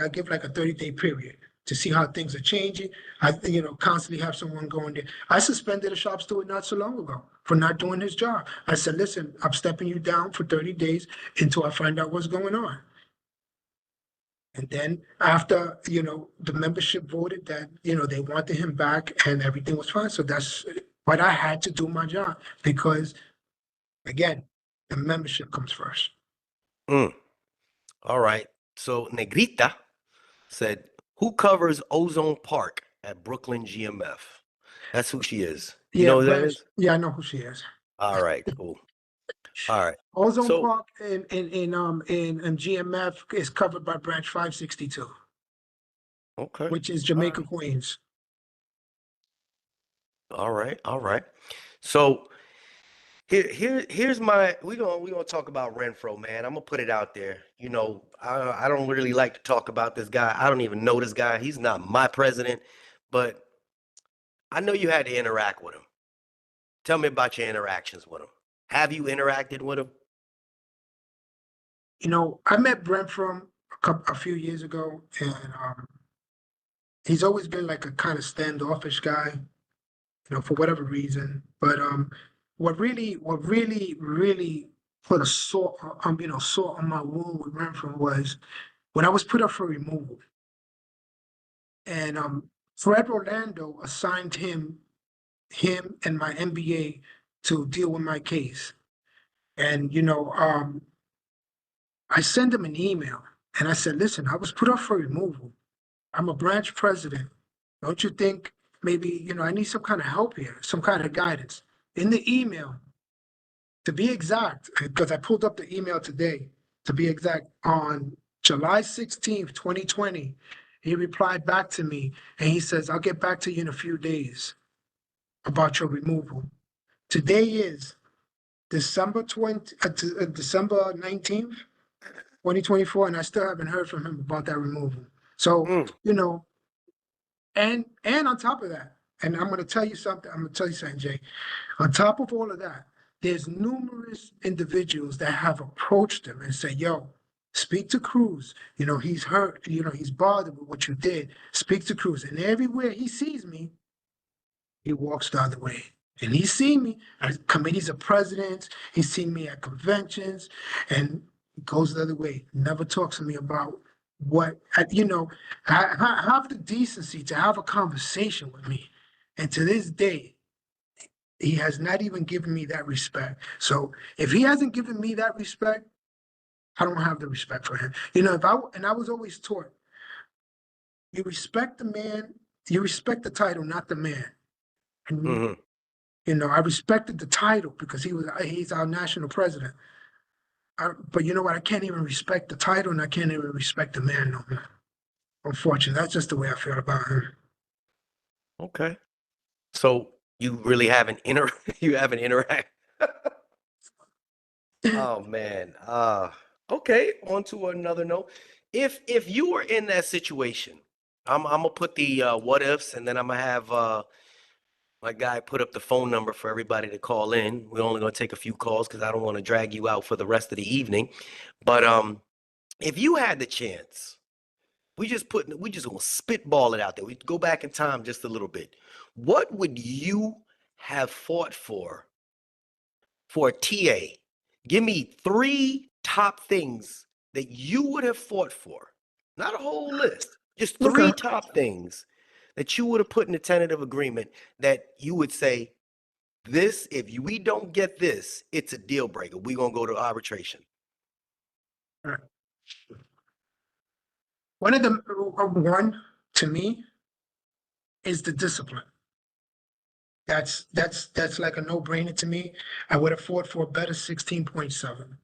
give like a 30-day period to see how things are changing. I constantly have someone going there. I suspended a shop steward not so long ago for not doing his job. I said, listen, I'm stepping you down for 30 days until I find out what's going on. And then after, the membership voted that, they wanted him back and everything was fine. So that's what I had to do my job because, again, the membership comes first. All right. So Negrita said, who covers Ozone Park at Brooklyn GMF? That's who she is. You know who that is? Yeah, I know who she is. All right, cool. All right. Ozone Park in GMF is covered by branch 562. Okay. Which is Jamaica, Queens. All right. So here's my we're gonna talk about Renfro, man. I'm gonna put it out there. I don't really like to talk about this guy. I don't even know this guy. He's not my president, but I know you had to interact with him. Tell me about your interactions with him. Have you interacted with him? I met Renfro a few years ago, and he's always been like a kind of standoffish guy, for whatever reason. But what really put a salt on my wound with Renfro was when I was put up for removal, and Fred Orlando assigned him and my MBA to deal with my case, and I sent him an email and I said, listen, I was put up for removal. I'm a branch president. Don't you think maybe, I need some kind of help here, some kind of guidance? In the email, to be exact, because I pulled up the email today, to be exact, on July 16th, 2020, he replied back to me and he says, I'll get back to you in a few days about your removal. Today is December 19th, 2024, and I still haven't heard from him about that removal. So, and on top of that, and I'm going to tell you something, Jay. On top of all of that, there's numerous individuals that have approached him and say, yo, speak to Cruz. He's hurt, he's bothered with what you did. Speak to Cruz. And everywhere he sees me, he walks the other way. And he's seen me at committees of presidents, he's seen me at conventions, and he goes the other way. Never talks to me about what, have the decency to have a conversation with me. And to this day, he has not even given me that respect. So if he hasn't given me that respect, I don't have the respect for him. I was always taught, you respect the man, you respect the title, not the man. And Hmm. I respected the title because he's our national president. But you know what? I can't even respect the title, and I can't even respect the man no more. Unfortunately, that's just the way I feel about him. Okay. So you really haven't you haven't interact. Oh man. Okay, on to another note. If you were in that situation, I'm gonna put the what ifs, and then I'm gonna have my guy put up the phone number for everybody to call in. We're only gonna take a few calls because I don't want to drag you out for the rest of the evening. But if you had the chance, we just gonna spitball it out there. We go back in time just a little bit. What would you have fought for a TA? Give me three top things that you would have fought for. Not a whole list, just Okay. three top things that you would have put in a tentative agreement that you would say, this, if we don't get this, it's a deal breaker. We're gonna go to arbitration. All right. One to me is the discipline. That's like a no-brainer to me. I would have fought for a better 16.7.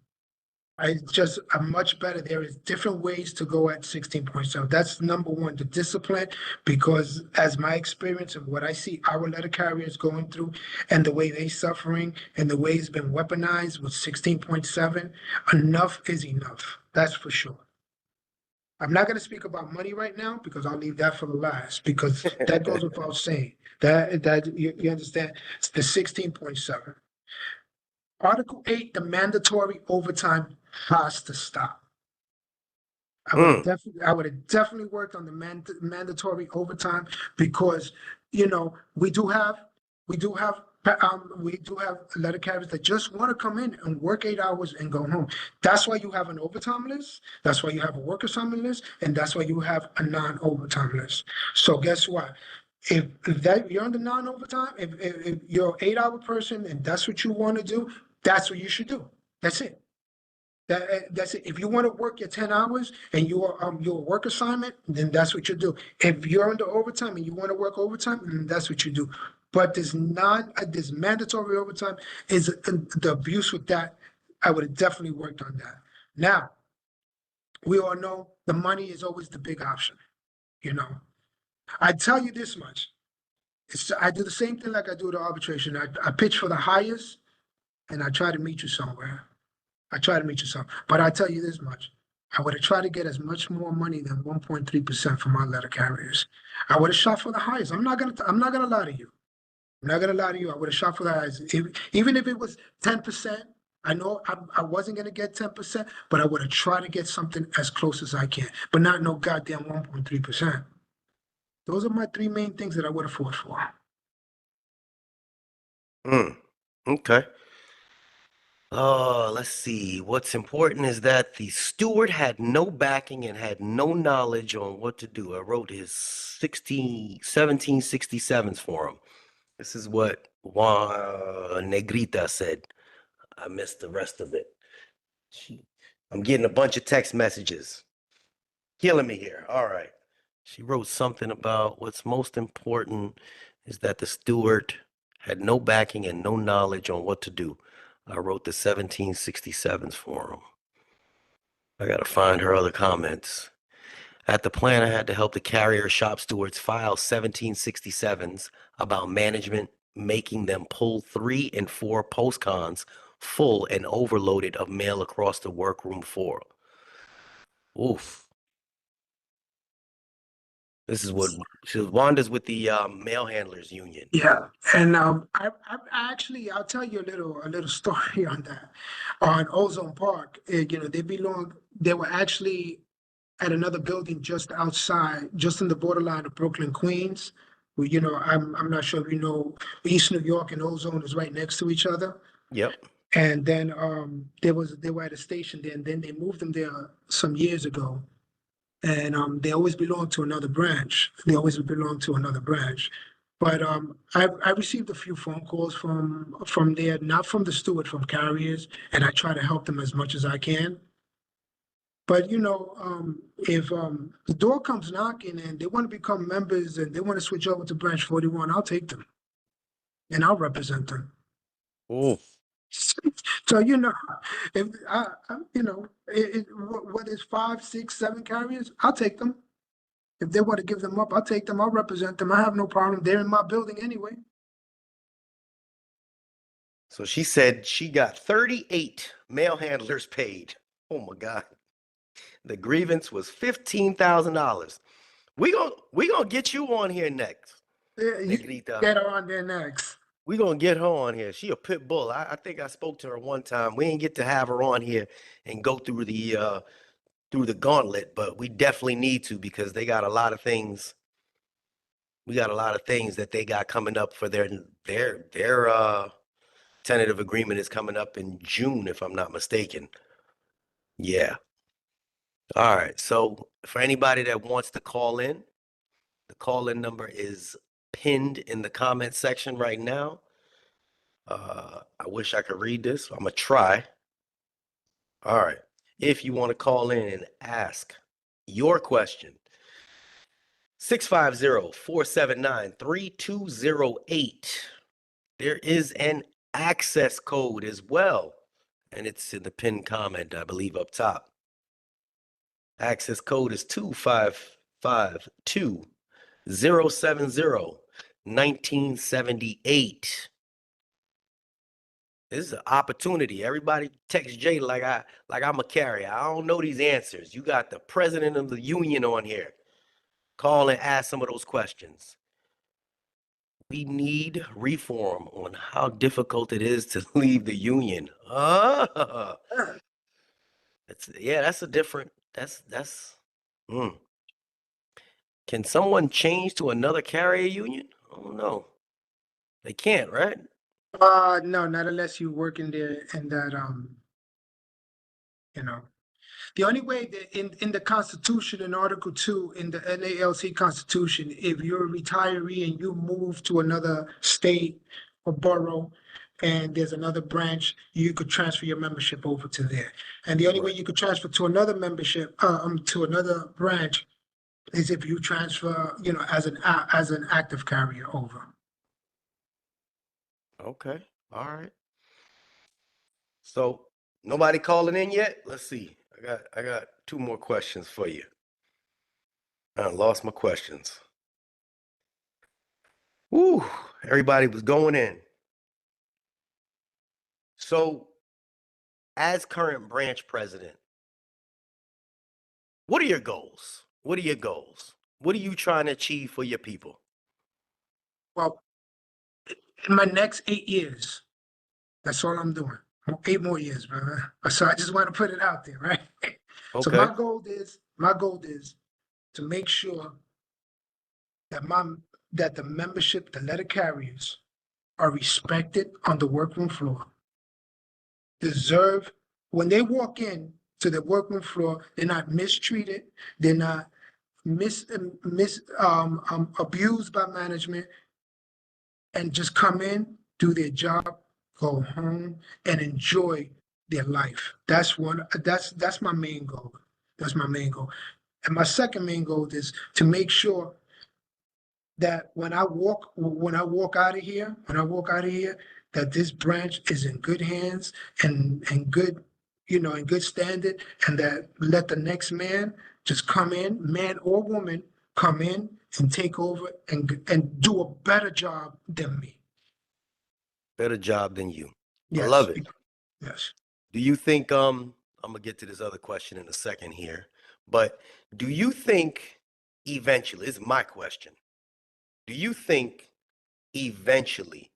A much better. There is different ways to go at 16.7. That's number one, the discipline, because as my experience and what I see our letter carriers going through and the way they suffering and the way it's been weaponized with 16.7, enough is enough. That's for sure. I'm not going to speak about money right now because I'll leave that for the last because that goes without saying. That you understand? It's the 16.7. Article 8, the mandatory overtime has to stop. Mm, I would have definitely worked on the mandatory overtime because we do have letter carriers that just want to come in and work 8 hours and go home. That's why you have an overtime list. That's why you have a work assignment list, and that's why you have a non-overtime list. So guess what? If that you're on the non-overtime, if you're an 8 hour person and that's what you want to do, that's what you should do. That's it. That's it. If you want to work your 10 hours and your work assignment, then that's what you do. If you're under overtime and you want to work overtime, then that's what you do. But this mandatory overtime is the abuse with that. I would have definitely worked on that. Now, we all know the money is always the big option. You know, I tell you this much. I do the same thing like I do the arbitration. I pitch for the highest and I try to meet you somewhere. But I tell you this much. I would have tried to get as much more money than 1.3% from my letter carriers. I would have shot for the highest. I'm not gonna lie to you. I'm not gonna lie to you. I would have shot for the highest. Even if it was 10%, I know I wasn't gonna get 10%, but I would have tried to get something as close as I can, but not no goddamn 1.3%. Those are my three main things that I would have fought for. mm. Okay. Let's see. What's important is that the steward had no backing and had no knowledge on what to do. I wrote his 1767s for him. This is what Juan Negrita said. I missed the rest of it. She, I'm getting a bunch of text messages. Killing me here. All right. She wrote something about what's most important is that the steward had no backing and no knowledge on what to do. I wrote the 1767s for him. I gotta find her other comments. At the plant, I had to help the carrier shop stewards file 1767s about management, making them pull 3 and 4 postcons full and overloaded of mail across the workroom floor. Oof. This is what she Wanda's with the mail handlers union. Yeah, and I'll tell you a little story on that. On Ozone Park, they were actually at another building just outside, just in the borderline of Brooklyn, Queens, Well, I'm not sure if you know, East New York and Ozone is right next to each other. Yep. And then they were at a station there, and then they moved them there some years ago. And they always belong to another branch. They always belong to another branch. But I received a few phone calls from there, not from the steward, from carriers, and I try to help them as much as I can. But if the door comes knocking and they want to become members and they want to switch over to branch 41, I'll take them and I'll represent them. Oh, So if what is 5, 6, 7 carriers, I'll take them. If they want to give them up, I'll take them. I'll represent them. I have no problem. They're in my building anyway. so she said she got 38 mail handlers paid. Oh my God. The grievance was $15,000. We gonna get you on here next, Yeah, you Negrita. get her on there next. We gonna get her on here. She a pit bull. I think I spoke to her one time. We didn't get to have her on here and go through the gauntlet, but we definitely need to because they got a lot of things. We got a lot of things that they got coming up for their tentative agreement is coming up in June, if I'm not mistaken. Yeah. All right. So for anybody that wants to call in, the call-in number is pinned in the comment section right now. I wish I could read this. I'm gonna try. All right. If you want to call in and ask your question, 650-479-3208. There is an access code as well, and it's in the pinned comment, I believe, up top. Access code is 2552070-1978. This is an opportunity. Everybody text Jay like I'm a carrier. I don't know these answers. You got the president of the union on here. Call and ask some of those questions. We need reform on how difficult it is to leave the union. That's a different. That's. Mm. Can someone change to another carrier union? I don't know. They can't, right? No, not unless you work in there in that you know. The only way that in the Constitution, in Article 2, in the NALC Constitution, if you're a retiree and you move to another state or borough and there's another branch, you could transfer your membership over to there. And the only way Right. you could transfer to another membership, to another branch is if you transfer, as an active carrier over. Okay. All right. So nobody calling in yet? Let's see. I got two more questions for you. I lost my questions. Woo, everybody was going in. So, as current branch president, what are your goals? What are your goals? What are you trying to achieve for your people? Well, in my next 8 years, that's all I'm doing. 8 more years, brother. So I just want to put it out there, right? So Okay. my goal is to make sure that that the membership, the letter carriers, are respected on the workroom floor. Deserve when they walk in to the workroom floor, they're not mistreated, they're not abused by management, and just come in, do their job, go home, and enjoy their life. That's my main goal. That's my main goal. And my second main goal is to make sure that when I walk out of here, that this branch is in good hands and good, in good standard, and that let the next man just come in, man or woman, come in and take over and do a better job than me. Better job than you. I Yes, love it. yes. Do you think I'm gonna get to this other question in a second here, but do you think eventually, this is my question. Do you think eventually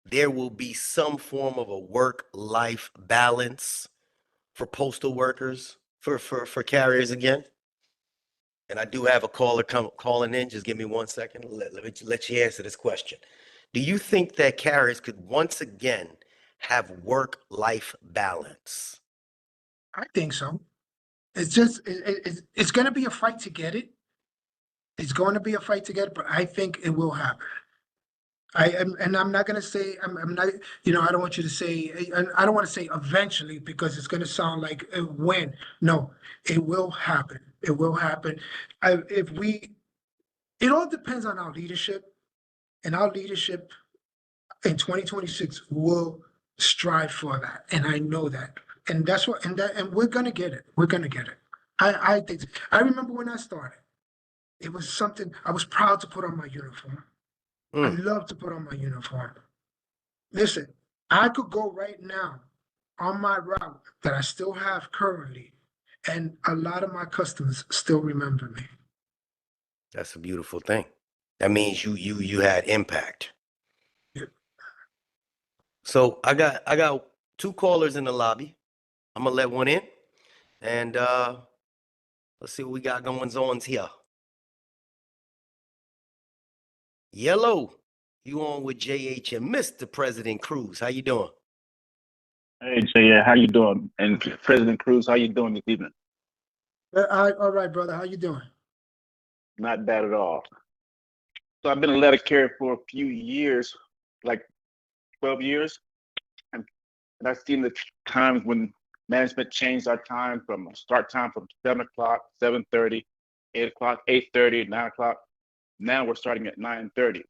there will be some form of a work-life balance for postal workers, for carriers again? And I do have a caller calling in. Just give me 1 second. Let me let you answer this question. Do you think that carriers could once again have work-life balance? I think so. It's just it's going to be a fight to get it. It's going to be a fight to get it, but I think it will happen. I am, and I'm not going to say I'm not. You know, I don't want you to say. I don't want to say eventually because it's going to sound like when. No, it will happen. It will happen. If we, it all depends on our leadership, and our leadership in 2026 will strive for that, and I know that, and that's what, and we're going to get it. We're going to get it. I think. I remember when I started. It was something I was proud to put on my uniform. I Mm, love to put on my uniform. Listen, I could go right now on my route that I still have currently, and a lot of my customers still remember me. that's a beautiful thing. That means you had impact. Yeah. So I got two callers in the lobby. I'm gonna let one in, and let's see what we got going on here. Yellow, you on with JH and Mr. President Cruz. How you doing? Hey Jay, how you doing? And President Cruz, how you doing this evening? All right, brother. How you doing? Not bad at all. So I've been a letter carrier for a few years, like 12 years, and I've seen the times when management changed our time from start time from 7 o'clock, 7:30, 8 o'clock, 8:30, 9 o'clock. Now we're starting at 9:30.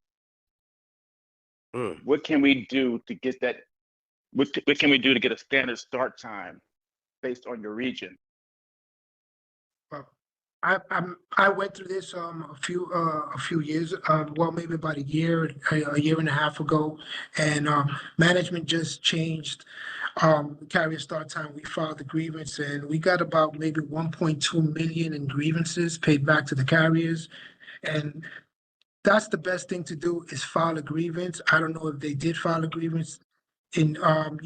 Mm. What can we do to get that? What can we do to get a standard start time based on your region? Well, I went through this a few years well, maybe about a year and a half ago, and management just changed carrier start time. We filed the grievance, and we got about maybe 1.2 million in grievances paid back to the carriers, and that's the best thing to do is file a grievance. I don't know if they did file a grievance in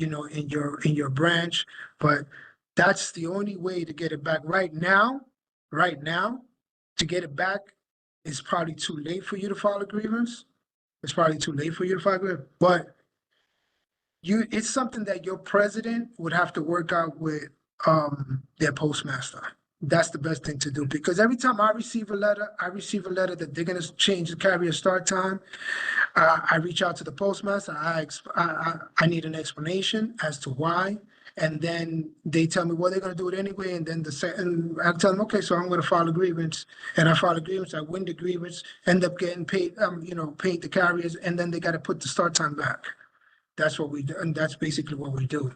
in your branch, but that's the only way to get it back right now, to get it back, it's probably too late for you to file a grievance. It's probably too late for you to file a grievance, but it's something that your president would have to work out with their postmaster. That's the best thing to do because every time I receive a letter, that they're gonna change the carrier start time. I reach out to the postmaster. I need an explanation as to why, and then they tell me, well, they're going to do it anyway. And then and I tell them, okay, so I'm going to file a grievance, and I file a grievance. I win the grievance, end up getting paid, paid the carriers, and then they got to put the start time back. That's what we do, and that's basically what we do.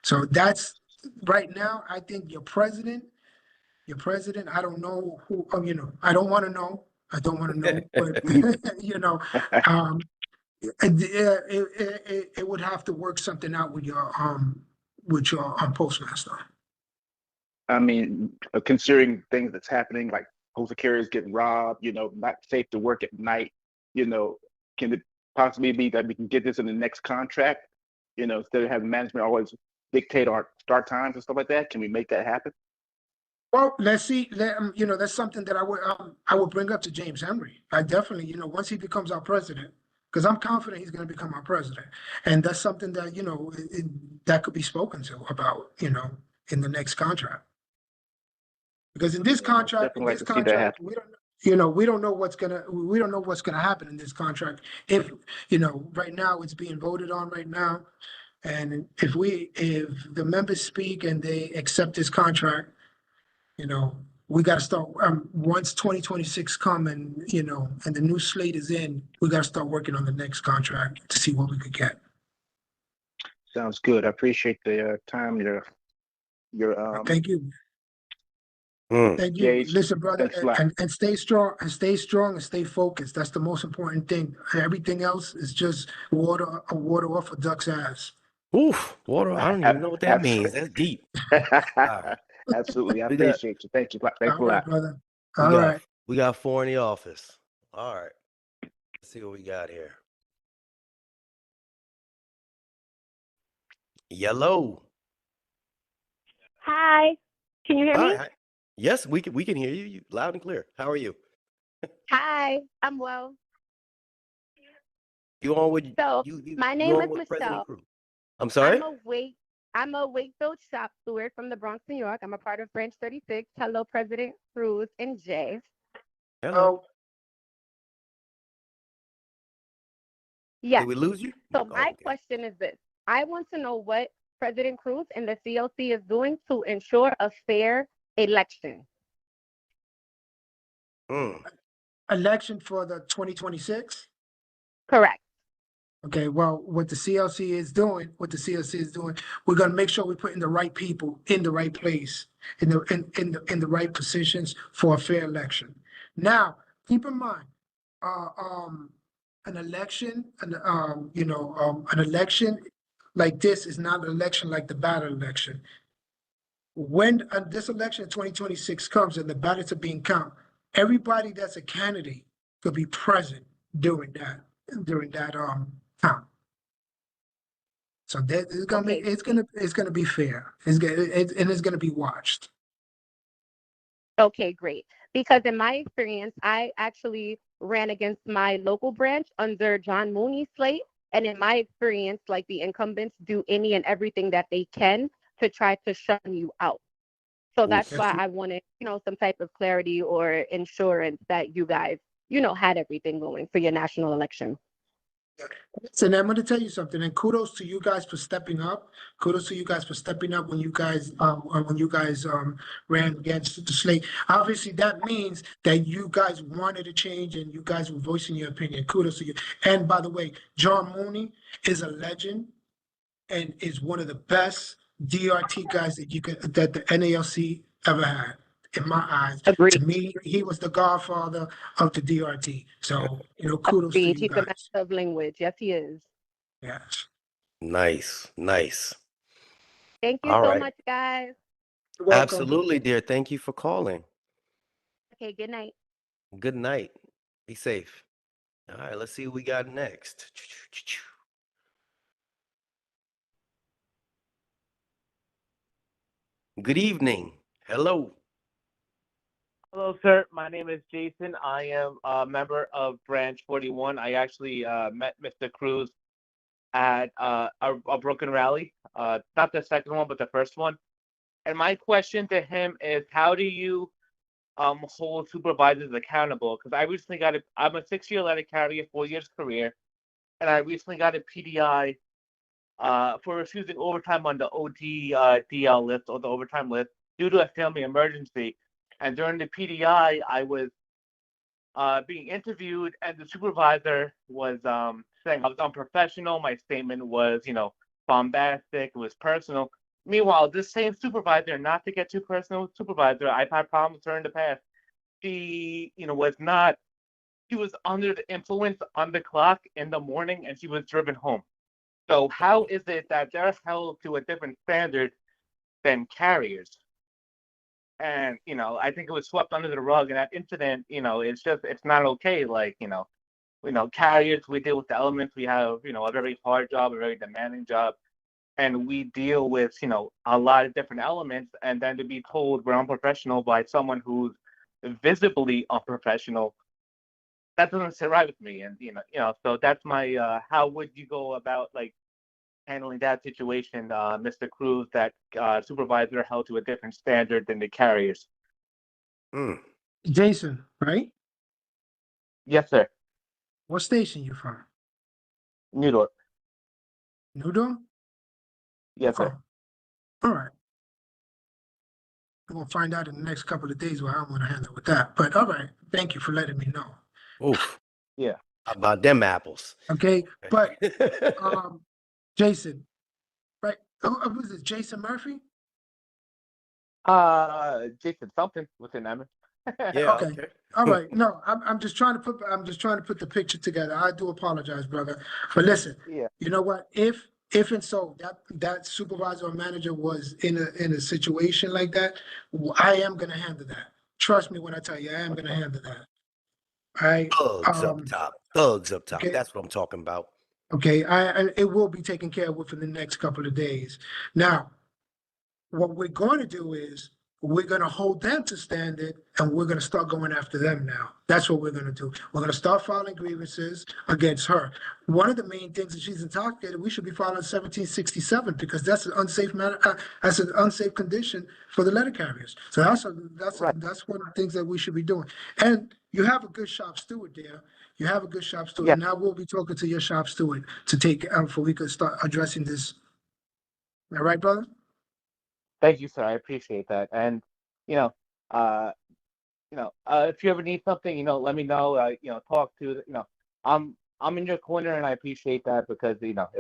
So that's right now. I think your president. I don't know who. I don't want to know. I don't want to know, but um, it would have to work something out with your postmaster. I mean, considering things that's happening, like postal carriers getting robbed, not safe to work at night, can it possibly be that we can get this in the next contract, instead of having management always dictate our start times and stuff like that? Can we make that happen? Well, let's see. That's something that I would bring up to James Henry. I definitely, once he becomes our president, because I'm confident he's going to become our president, and that's something that that could be spoken to about, in the next contract. Because in this Yeah, most contract, definitely like to see that happen. we don't know what's gonna happen in this contract. If right now it's being voted on right now, and if the members speak and they accept this contract, we got to start once 2026 come and and the new slate is in, we got to start working on the next contract to see what we could get. Sounds good. I appreciate the time, your Thank you. Mm. Thank you. gauge. Listen, brother, Thanks a lot. and stay strong and stay focused. That's the most important thing. Everything else is just water off a duck's ass. Oof, water. I don't even know what that means. That's deep. All right, Absolutely. I we got appreciate you. Thank you. Thanks All a right, lot. brother. we All got right. we got four in the office. All right, let's see what we got here. Yellow. Hi, can you hear Hi, me? hi. Yes, we can hear you loud and clear. How are you? Hi, I'm well. You on with So my you name on is with President Michelle. Cruz? I'm I'm sorry? a wait I'm a Wakefield shop steward from the Bronx, New York. I'm a part of Branch 36. Hello, President Cruz and Jay. Hello. Did Yes. we lose you? So Oh, my okay. question is this. I want to know what President Cruz and the CLC is doing to ensure a fair election. Mm. Election for the 2026? Correct. Okay, well, what the CLC is doing, we're gonna make sure we're putting the right people in the right place, in the right positions for a fair election. Now, keep in mind, an election, an election like this is not an election like the ballot election. When this election in 2026 comes and the ballots are being counted, everybody that's a candidate could be present during that count. So that it's gonna Okay. make it's gonna be fair. It's gonna be watched. Okay, great. Because in my experience, I actually ran against my local branch under John Mooney's slate. And in my experience, like the incumbents do any and everything that they can to try to shun you out. So that's Oof. why I wanted, some type of clarity or insurance that you guys, had everything going for your national election. So now I'm going to tell you something, and kudos to you guys for stepping up. Kudos to you guys for stepping up when you guys ran against the slate. Obviously, that means that you guys wanted a change and you guys were voicing your opinion. Kudos to you. And by the way, John Mooney is a legend and is one of the best DRT guys that the NALC ever had. In my eyes, Agreed. to me, he was the godfather of the DRT. So, kudos to Agreed. you He's a guys. master of language. Yes, he is. Yes. Nice. Thank you All so right. much, guys. You're welcome. Absolutely, dear. Thank you for calling. Okay, good night. Good night. Be safe. All right, let's see what we got next. Good evening. Hello. Hello, sir. My name is Jason. I am a member of Branch 41. I actually met Mr. Cruz at a Brooklyn rally, not the second one, but the first one. And my question to him is, how do you hold supervisors accountable? Because I'm a 6-year letter carrier, 4 years career, and I recently got a PDI for refusing overtime on the OT DL list or the overtime list due to a family emergency. And during the PDI, I was being interviewed, and the supervisor was saying I was unprofessional. My statement was, bombastic. It was personal. Meanwhile, this same supervisor, not to get too personal with supervisor, I've had problems with her in the past. She, was not. She was under the influence on the clock in the morning, and she was driven home. So how is it that they're held to a different standard than carriers? And I think it was swept under the rug. And that incident, it's not okay. Like carriers, we deal with the elements. We have a very hard job, a very demanding job, and we deal with a lot of different elements. And then to be told we're unprofessional by someone who's visibly unprofessional, that doesn't sit right with me. And so that's my how would you go about like handling that situation, Mr. Cruz, that supervisor held to a different standard than the carriers? Mm. Jason, right? Yes, sir. What station you from? New York. Newdorf? Yes, Okay. sir. All right. We'll find out in the next couple of days what I'm going to handle with that. But all right, thank you for letting me know. Oof. Yeah. How about them apples? Okay, but Jason, right? Was it Jason Murphy? Jason something with an M. Yeah, Okay. okay. All right. No, I'm just trying to put the picture together. I do apologize, brother. But listen, Yeah. you know what? If and so that supervisor or manager was in a situation like that, I am gonna handle that. Trust me when I tell you, I am gonna handle that. All right. Thugs up top. Thugs up top. okay. That's what I'm talking about. Okay, it will be taken care of within the next couple of days. Now, what we're going to do is we're going to hold them to standard, and we're going to start going after them now. That's what we're going to do. We're going to start filing grievances against her. One of the main things that she's intoxicated, we should be filing 1767 because that's an unsafe matter. That's an unsafe condition for the letter carriers. So that's Right. that's one of the things that we should be doing. And you have a good shop steward there. You have a good shop steward. Yeah. And I will be talking to your shop steward to take for we could start addressing this. All right, brother? Thank you, sir. I appreciate that. And you know, if you ever need something, let me know. Talk to I'm in your corner, and I appreciate that because it You got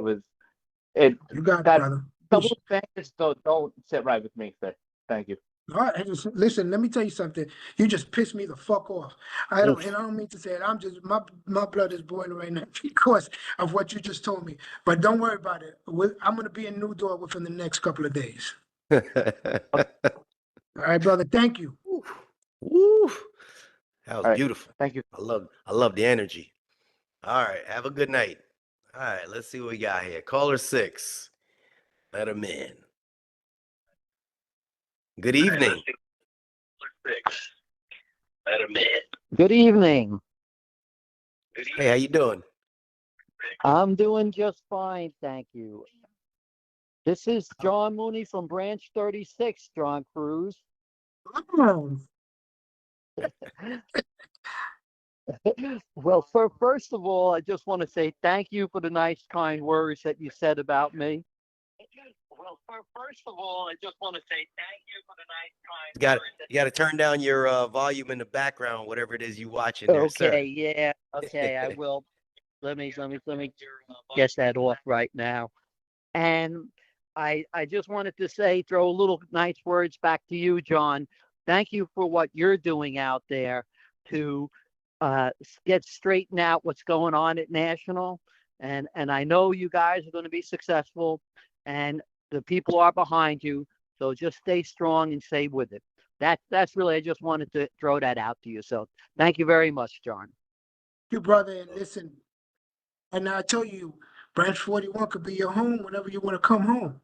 it, that brother. double standards don't sit right with me, sir. Thank you. All right, listen, let me tell you something. You just pissed me the fuck off. And I don't mean to say it. I'm just my blood is boiling right now because of what you just told me. But don't worry about it. I'm gonna be in New York within the next couple of days. All right, brother. Thank you. Woo. That was All right. beautiful. Thank you. I love the energy. All right, have a good night. All right, let's see what we got here. Caller 6. Let him in. Good evening. Let him in. Good evening. Hey, how you doing? I'm doing just fine, thank you. This is John Mooney from Branch 36, John Cruz. Oh, Well, first of all, I just want to say thank you for the nice, kind words that you said about me. You got to turn down your volume in the background, whatever it is you watching there, sir. Okay, yeah, okay, I will. Let me get that off right now. And I just wanted to say, throw a little nice words back to you, John. Thank you for what you're doing out there to get straightened out what's going on at National. And I know you guys are going to be successful, and the people are behind you. So just stay strong and stay with it. That's really, I just wanted to throw that out to you. So thank you very much, John. you brother, and listen. And I tell you, Branch 41 could be your home whenever you want to come home.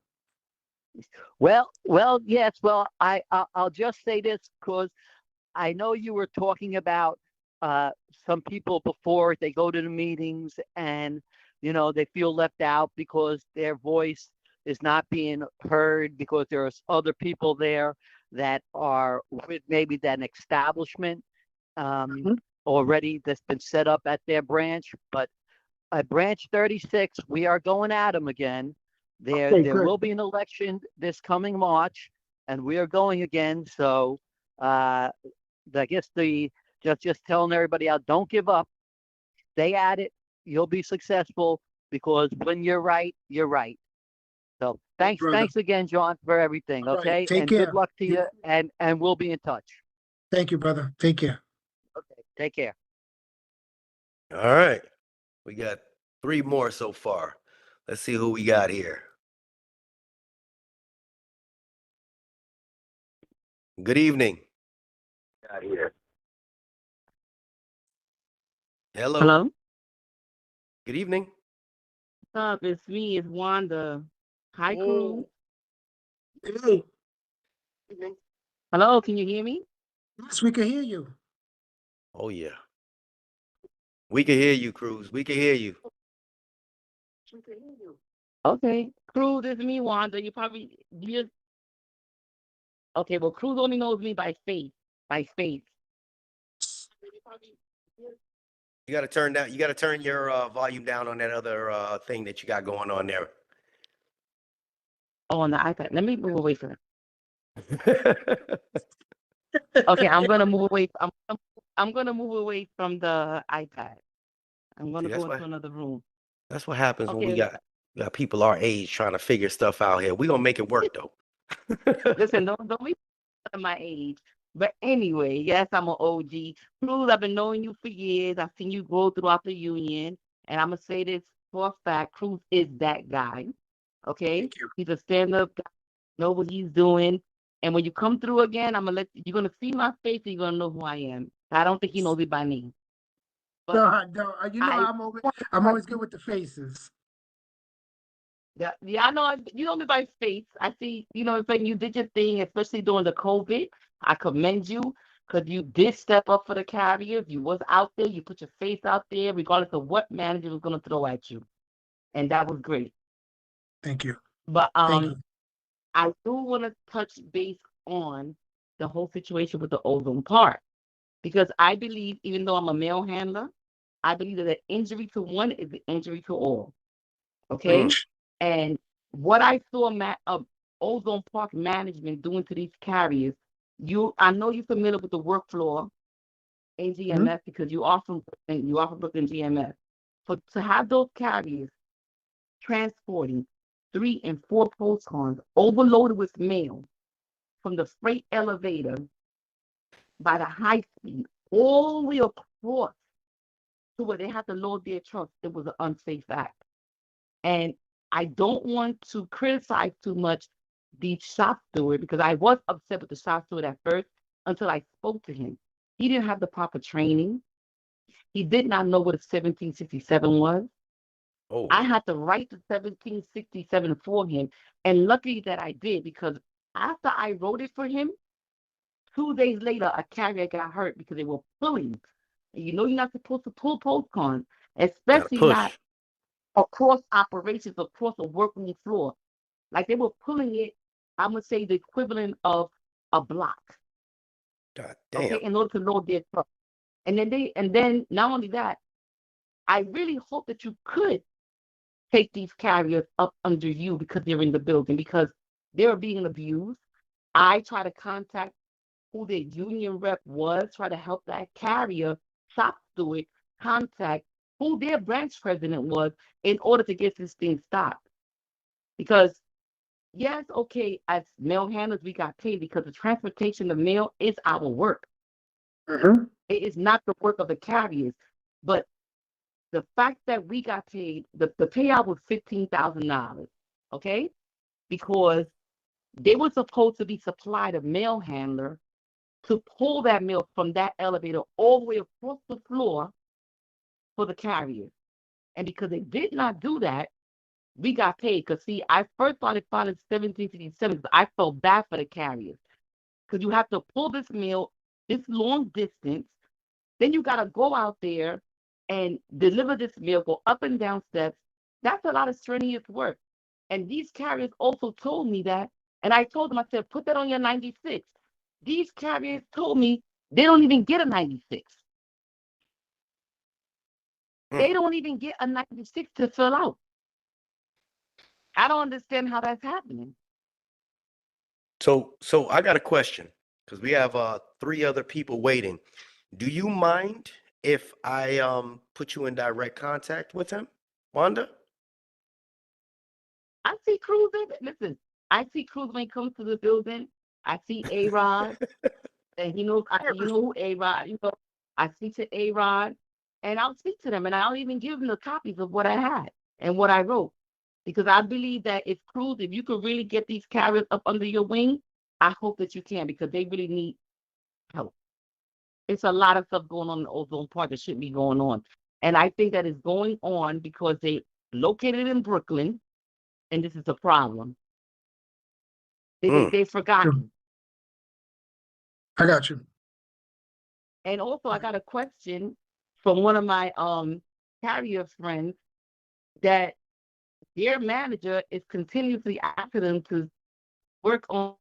Well, yes. Well, I'll just say this because I know you were talking about some people before they go to the meetings and they feel left out because their voice is not being heard because there's other people there that are with maybe that establishment already that's been set up at their branch. But at Branch 36, we are going at them again. There will be an election this coming March, and we are going again. So I guess just telling everybody out, don't give up. Stay at it. You'll be successful because when you're right, you're right. So thanks again, John, for everything. All Okay, right, take and care. good luck to you. And we'll be in touch. Thank you, brother. Take care. Okay, take care. All right. We got 3 more so far. Let's see who we got here. Good evening. Hello. Hello? Good evening. What's up? It's me. It's Wanda. Hi, Cruz. Hey, Hello, can you hear me? yes, we can hear you. Oh, yeah. We can hear you, Cruz. We can hear you. Okay. Cruz, it's me, Wanda. Okay, well, Cruz only knows me by face. You got to turn your volume down on that other thing that you got going on there. Oh, on the iPad. Let me move away from it. Okay, I'm gonna move away. I'm gonna move away from the iPad. I'm gonna go into another room. That's what happens when Okay. we got people our age trying to figure stuff out here. We're going to make it work, though. Listen, don't be my age. But anyway, yes, I'm an OG. Cruz, I've been knowing you for years. I've seen you grow throughout the union. And I'm going to say this for a fact. Cruz is that guy. Okay? Thank you. He's a stand-up guy. Know what he's doing. And when you come through again, you're going to see my face and you're going to know who I am. I don't think he knows me by name. But No, you know I'm always good with the faces. Yeah, I know. You know me by face. I see. You know, when you did your thing, especially during the COVID, I commend you because you did step up for the carriers. You was out there. You put your face out there, regardless of what manager was going to throw at you, and that was great. Thank you. But Thank you. I do want to touch base on the whole situation with the Ozone Park because I believe, even though I'm a mail handler, I believe that an injury to one is an injury to all. Okay. And what I saw Ozone Park management doing to these carriers, I know you're familiar with the workflow in GMS because you are from Brooklyn GMS. So to have those carriers transporting 3 and 4 postcards overloaded with mail from the freight elevator by the high speed all the way across to where they have to load their trucks, it was an unsafe act. And I don't want to criticize too much the shop steward because I was upset with the shop steward at first until I spoke to him. He didn't have the proper training. He did not know what a 1767 was. Oh, I had to write the 1767 for him. And lucky that I did because after I wrote it for him, 2 days later, a carrier got hurt because they were pulling. And you know you're not supposed to pull postcards, gotta especially not push. across operations, across a workroom floor. Like they were pulling it, I'm gonna say the equivalent of a block, God okay, damn. in order to load their truck. And then not only that, I really hope that you could take these carriers up under you because they're in the building because they're being abused. I try to contact who their union rep was, try to help that carrier shop steward contact who their branch president was in order to get this thing stopped. Because yes, okay, as mail handlers, we got paid because the transportation of mail is our work. It is not the work of the carriers. But the fact that we got paid, the payout was $15,000, okay? Because they were supposed to be supplied a mail handler to pull that mail from that elevator all the way across the floor for the carrier. And because they did not do that, we got paid. Because, see, I first started filing 1767 because I felt bad for the carriers. Because you have to pull this mail this long distance. Then you got to go out there and deliver this mail, go up and down steps. That's a lot of strenuous work. And these carriers also told me that. And I told them, I said, put that on your 96. These carriers told me they don't even get a 96. They don't even get a 96 to fill out. I don't understand how that's happening. So I got a question because we have 3 other people waiting. Do you mind if I put you in direct contact with him, Wanda? I see Cruz. Listen, I see Cruz when he comes to the building. I see A-Rod, and you know who A-Rod. You know, I speak to A-Rod, and I'll speak to them, and I'll even give them the copies of what I had and what I wrote, because I believe that if Cruz, if you could really get these carriers up under your wing, I hope that you can because they really need help. It's a lot of stuff going on in the Ozone Park that shouldn't be going on, and I think that is going on because they located in Brooklyn, and this is a problem. They've forgotten. I got you. And also, I got a question from one of my carrier friends that their manager is continuously asking them to work on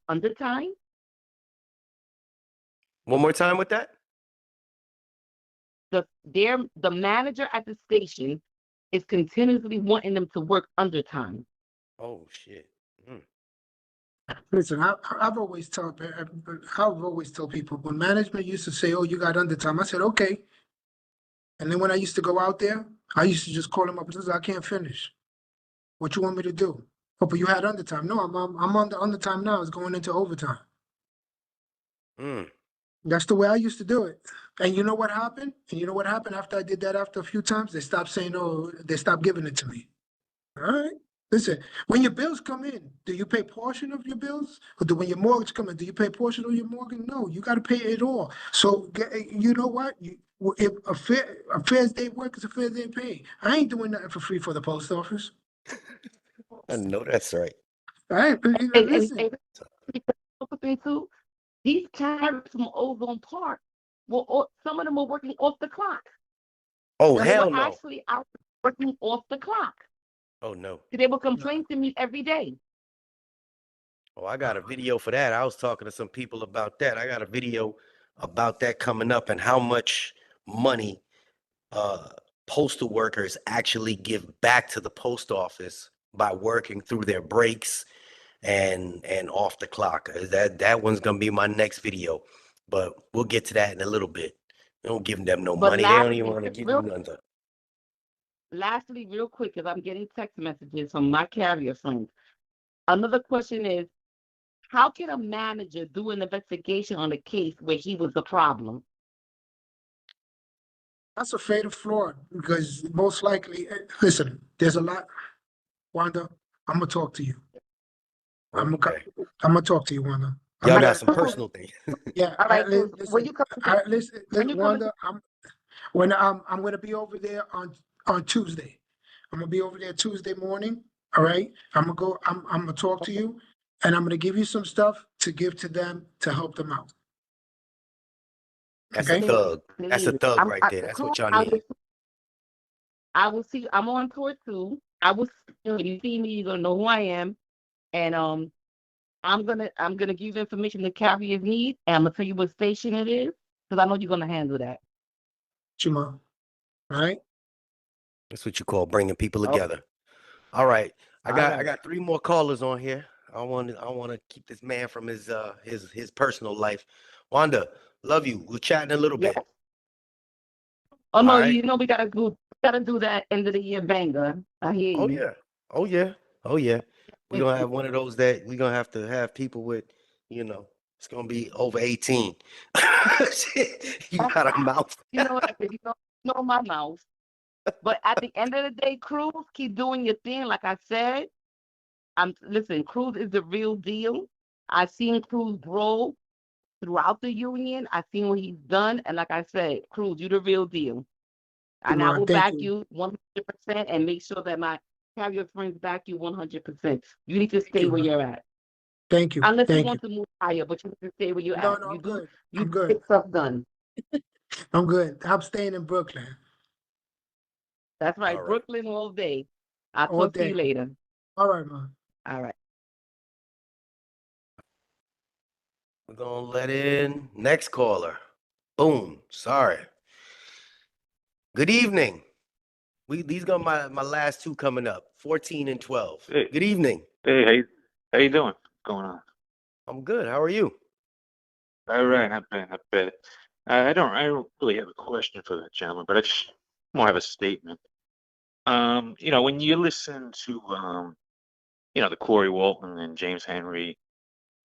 undertime. One more time with that? The manager at the station is continuously wanting them to work undertime. Oh shit. Listen, I've always told people when management used to say, "Oh, you got undertime," I said, "Okay." And then when I used to go out there, I used to just call them up and say, "I can't finish. What you want me to do?" "Oh, but you had undertime." "No, I'm on the undertime now. It's going into overtime." That's the way I used to do it. And you know what happened? After I did that after a few times? They stopped saying, "Oh," they stopped giving it to me. All right. Listen, when your bills come in, do you pay portion of your bills? Or when your mortgage come in, do you pay portion of your mortgage? No, you got to pay it all. So you know what? If a fair day work is a fair day pay. I ain't doing nothing for free for the post office. I know that's right. All right, but, And listen. another thing too, these carriers from Ozone Park, some of them were working off the clock. Oh, And they hell were no. actually out working off the clock. Oh, no. They were complaining to me every day. Oh, I got a video for that. I was talking to some people about that. I got a video about that coming up and how much money postal workers actually give back to the post office by working through their breaks and off the clock. That one's gonna be my next video, but we'll get to that in a little bit. They don't give them no But money. They don't even want to give you nothing. Lastly, real quick, because I'm getting text messages from my carrier friends. Another question is, how can a manager do an investigation on a case where he was the problem? That's a fatal flaw because most likely, listen, there's a lot. Wanda, I'm gonna talk to you. I'm Okay. gonna talk to you, Wanda. Y'all got some personal things. Yeah. All right, listen, when you come, listen, when you come Wanda, I'm gonna be over there on Tuesday. I'm gonna be over there Tuesday morning. All right. I'm gonna talk to you, and I'm gonna give you some stuff to give to them to help them out. That's a Okay. thug. That's a thug right there. That's what y'all need. I will see. I'm on tour too. I will. When you see me, you're gonna know who I am, and I'm gonna give you information the carriers need, and I'm gonna tell you what station it is, because I know you're gonna handle that. Chima. All right. That's what you call bringing people Oh. together. All right. I All right. got 3 more callers on here. I want to keep this man from his personal life. Wanda, love you. We'll chat in a little Yeah. bit. Oh no, All right. you know we gotta do that end of the year banger. I hear Oh you. yeah. Oh yeah. Oh yeah. We're gonna have one of those that we're gonna have to have people with, it's gonna be over 18. You got a mouth. You know what? You know my mouth. But at the end of the day, Cruz, keep doing your thing. Like I said, listen, Cruz is the real deal. I've seen Cruz grow throughout the union. I've seen what he's done. And like I said, Cruz, you the real deal. And I Chima, will thank back you. you 100% and make sure that my carrier friends back you 100%. You need to stay you, where man. you're at. Thank you. Unless you Thank want to move higher, but you need to stay where you're No, at. no, You I'm do good. you I'm good. get stuff done. I'm good. I'm staying in Brooklyn That's right. All right. Brooklyn all day. I'll all talk to day. you later. All right, man. All right. We're gonna let in next caller. Boom. Sorry. Good evening. These are my last 2 coming up. 14 and 12. Hey, Good evening. hey, how you doing? What's going on? I'm good. How are you? All right, not bad, not bad. I don't really have a question for that gentleman, but I just more have a statement. When you listen to the Corey Walton and James Henry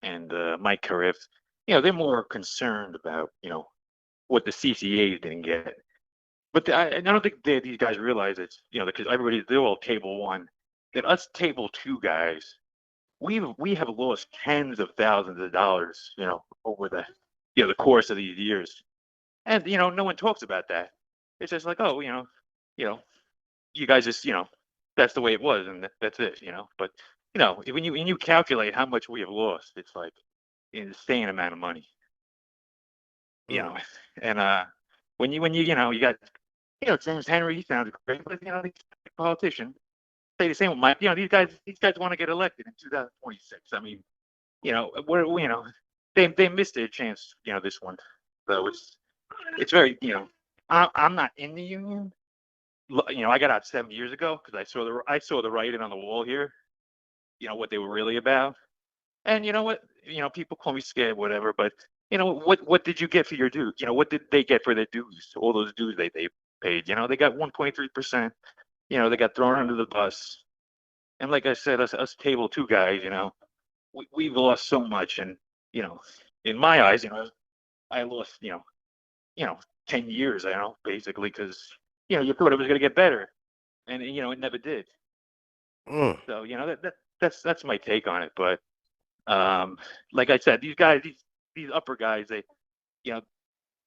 and Mike Cariff, they're more concerned about, what the CCA didn't get. But I don't think these guys realize it's, because they're all table one, that us table two guys, we have lost tens of thousands of dollars, over the course of these years. And no one talks about that. It's just like, oh, you guys just, that's the way it was, and that's it. But when you calculate how much we have lost, it's like insane amount of money. And when you got James Henry, he sounds great, but these politicians say the same with Mike. These guys want to get elected in 2026. I mean, they missed their chance, this one. So it's very, I'm not in the union. I got out 7 years ago because I saw the writing on the wall here, what they were really about. And you know what? People call me scared, whatever, but what did you get for your dues? What did they get for their dues? All those dues they paid, they got 1.3%, they got thrown under the bus. And like I said, us table two guys, we've lost so much. And, in my eyes, I lost, 10 years, basically, because, you thought it was going to get better. And, it never did. Mm. So, that's my take on it. But like I said, these guys, these upper guys,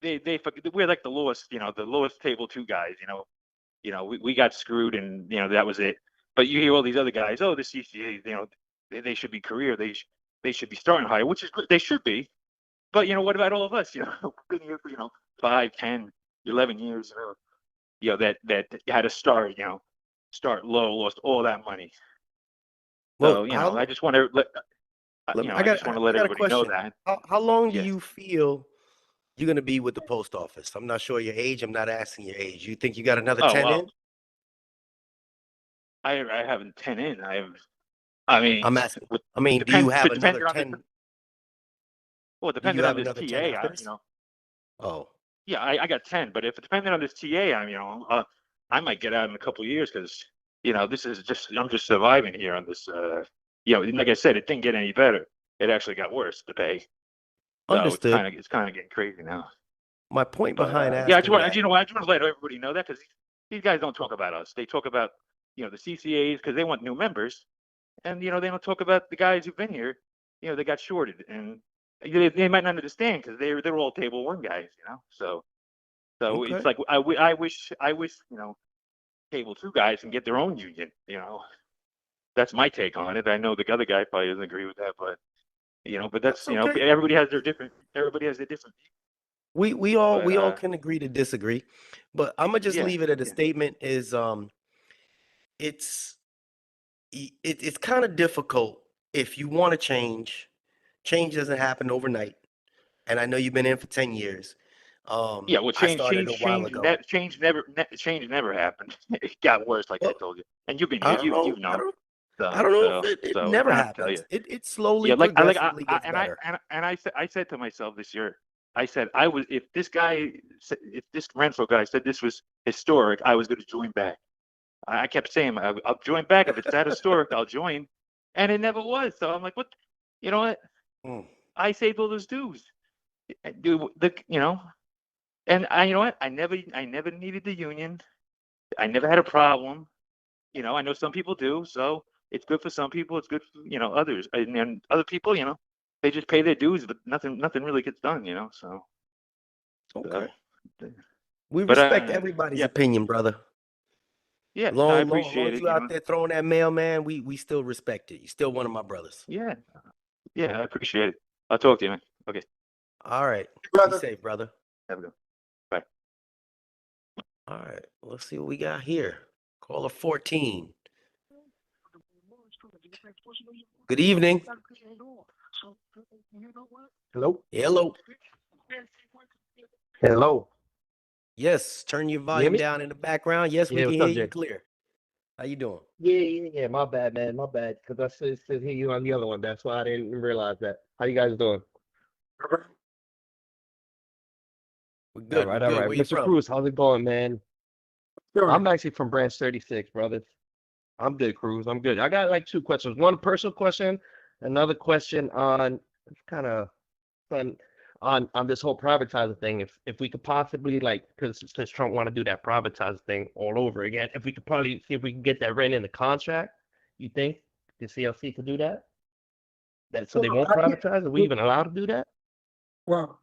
we're like the lowest table two guys, we got screwed and, that was it. But you hear all these other guys, oh, the CCA, they should be career, they should be starting higher, which is good. They should be. But what about all of us? We've been here for 5, 10, 11 years. That you had to start low, lost all that money. Well, So I just want to let I I just want to let got a everybody know question. that. How long do Yeah. you feel you're gonna be with the post office? I'm not sure your age. I'm not asking your age. You think you got another Oh 10 well, in? I haven't 10 in. I mean, I'm asking. I mean, do you have another depending on 10? well, Do you depending on have this another 10 TA, after this? Oh, yeah, I got 10, but if depending on this TA, I might get out in a couple of years because this is I'm just surviving here on this. Like I said, it didn't get any better. It actually got worse, the pay. So understood. it's kind of getting crazy now. My point But behind yeah, I just asking want that. I just want to let everybody know that because these guys don't talk about us. They talk about the CCAs because they want new members, and they don't talk about the guys who've been here. They got shorted, and they might not understand because they're all table one guys. So Okay. it's like I wish table two guys can get their own union. That's my take on it. I know the other guy probably doesn't agree with that, but but that's That's okay. everybody has their different. We all But can agree to disagree, but I'm gonna just yeah, leave it at a yeah. statement is it's it's kind of difficult if you want to change. Change doesn't happen overnight, and I know you've been in for 10 years. Yeah, well, I started a while ago. change never happened. It got worse, like I Well, told you. And you've been I here, don't know. you've known. I don't know if So it I never don't have to tell you. happens. It slowly, Yeah, progressively gets and I better. and I said to myself this year, I said if this rental guy said this was historic, I was going to join back. I kept saying I'll join back if it's that historic, I'll join, and it never was. So I'm like, what? You know what? Mm. I saved all those dues. Do and you know what? I never needed the union. I never had a problem. I know some people do, so it's good for some people. It's good for others, and then other people, they just pay their dues, but nothing really gets done. So. Okay. Uh, We but respect everybody's yeah, opinion, brother. yeah, I Long appreciate as it. you out there throwing that mail, man, we still respect it. You're still one of my brothers. Yeah, I appreciate it. I'll talk to you, man. Okay, All right. Be Brother. safe, brother. have a good one. Bye. All right. Let's see what we got here. Caller 14. Good evening. Hello? Hello. Hello. Yes, turn your You hear volume me? down in the background. Yes, we Yeah, can what's hear up, you Jay? clear. How you doing? Yeah. My bad, man. My bad. Because I said hear you on the other one. That's why I didn't realize that. How you guys doing? We're good. We're All good. right. Where you Mr. from? Cruz, how's it going, man? Sure. I'm actually from Branch 36, brothers. I'm good, Cruz. I'm good. I got like two questions. One personal question, another question on kind of on this whole privatizing thing. If we could possibly because since Trump want to do that privatizing thing all over again, if we could probably see if we can get that written in the contract, you think the CLC could do that? So they won't privatize? Are we even allowed to do that? Well,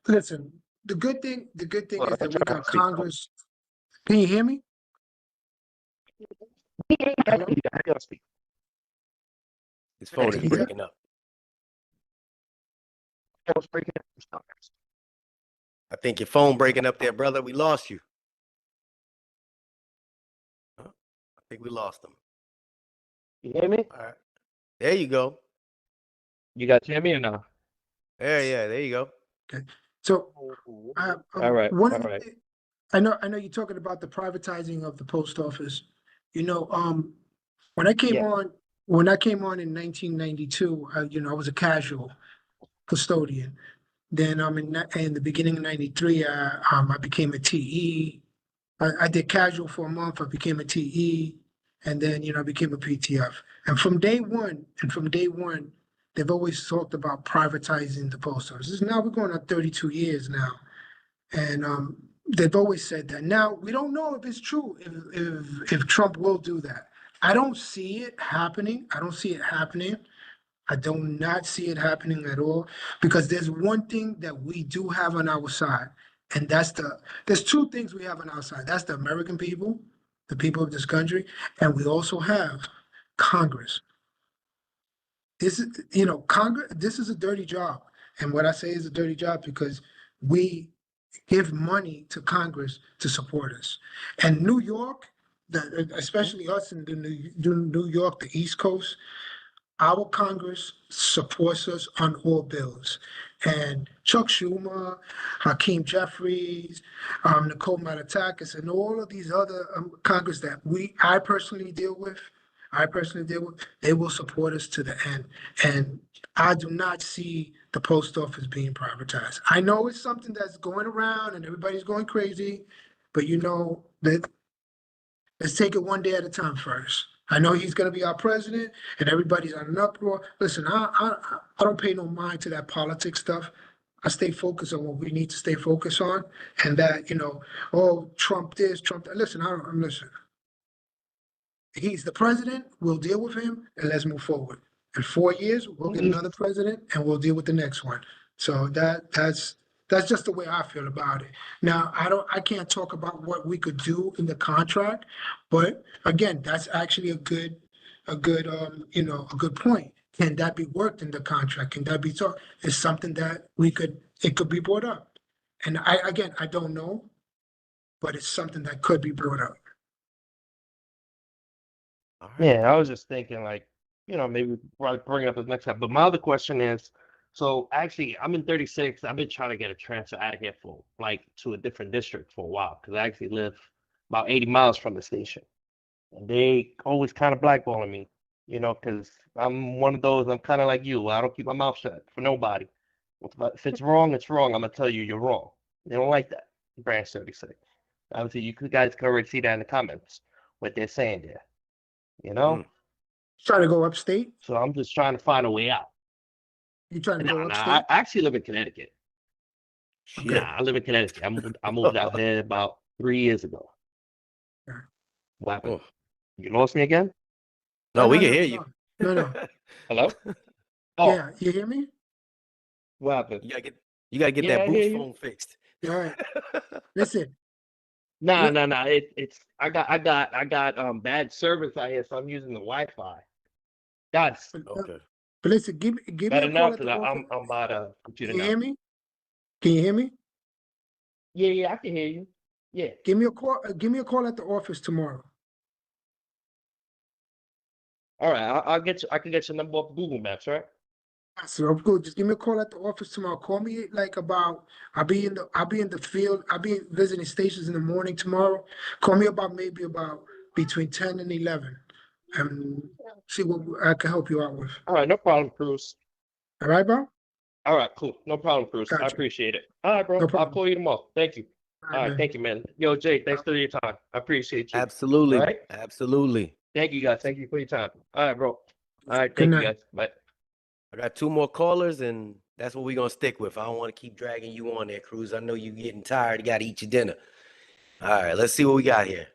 listen, the good thing Well, is I'm that we trying got to speak. Congress. Can you hear me? Hello? I gotta speak. His phone is Yeah. breaking up. I was breaking up. I think your phone breaking up there, brother. We lost you. I think we lost him. You hear me? All right. There you go. You guys hear me or no? There you go. Okay. So, All right. one All of the right. thi- I know you're talking about the privatizing of the post office. When I came Yeah. on in 1992, I was a casual custodian. Then in the beginning of 93, I became a TE. I did casual for a month. I became a TE, and then I became a PTF. And from day one, they've always talked about privatizing the post office. Now we're going on 32 years now, and they've always said that. Now we don't know if it's true. If Trump will do that, I don't see it happening. I do not see it happening at all because there's one thing that we do have on our side, and there's two things we have on our side. That's the American people, the people of this country, and we also have Congress. This is, Congress, this is a dirty job. And what I say is a dirty job because we give money to Congress to support us. And New York, especially us in New York, the East Coast, our Congress supports us on all bills. And Chuck Schumer, Hakeem Jeffries, Nicole Malliotakis, and all of these other Congress that I personally deal with, they will support us to the end. And I do not see the post office being privatized. I know it's something that's going around and everybody's going crazy, but that let's take it one day at a time first. I know he's going to be our president and everybody's on an uproar. Listen, I don't pay no mind to that politics stuff. I stay focused on what we need to stay focused on. And that, oh, Trump this, Trump that. Listen, listen. He's the president, we'll deal with him and let's move forward. In 4 years, we'll get another president and we'll deal with the next one. So that's just the way I feel about it. Now, I can't talk about what we could do in the contract, but again, that's actually a good point. Can that be worked in the contract? Can that be taught? It's something that it could be brought up. And I don't know, but it's something that could be brought up. All right. Yeah, I was just thinking maybe we could probably bring it up the next time. But my other question is, so actually I'm in 36. I've been trying to get a transfer out of here to a different district for a while because I actually live about 80 miles from the station. And they always kind of blackballing me, because I'm one of those, I'm kind of like you. I don't keep my mouth shut for nobody. If it's wrong, it's wrong. I'm going to tell you you're wrong. They don't like that, Branch 36. Obviously, you guys can already see that in the comments, what they're saying there. Trying to go upstate? So I'm just trying to find a way out. You trying to go Nah, upstate? I actually live in Connecticut. Shit. Nah, I live in Connecticut. I moved out here about 3 years ago. Okay. What happened? Oh. You lost me again? No, we can hear you. No. Hello? Oh, Yeah, you hear me? what happened? You gotta get Yeah, that I hear boost you. phone fixed. All right. Listen, Nah. What- It's I got bad service out here, so I'm using the Wi-Fi. That's Okay. but listen, give me better a call now at because the office. I'm about a computer Can you now. hear me? Can you hear me? Yeah, I can hear you. Yeah. Give me a call. Give me a call at the office tomorrow. All right, I'll get you. I can get your number off Google Maps, right? So good. Just give me a call at the office tomorrow. Call me I'll be in the field. I'll be visiting stations in the morning tomorrow. Call me maybe about between 10 and 11 and see what I can help you out with. All right, no problem, Cruz. All right, bro? All right, cool. No problem, Cruz. I Gotcha. appreciate it. All right, bro. No I'll problem. call you tomorrow. Thank you. All All right, man. thank you, man. Yo, Jay, thanks for your time. I appreciate you. Absolutely. All right. Absolutely. Thank you, guys. Thank you for your time. All right, bro. All right, Good thank you, night. guys. Bye. I got 2 more callers, and that's what we're gonna stick with. I don't want to keep dragging you on there, Cruz. I know you're getting tired. You gotta eat your dinner. All right, let's see what we got here.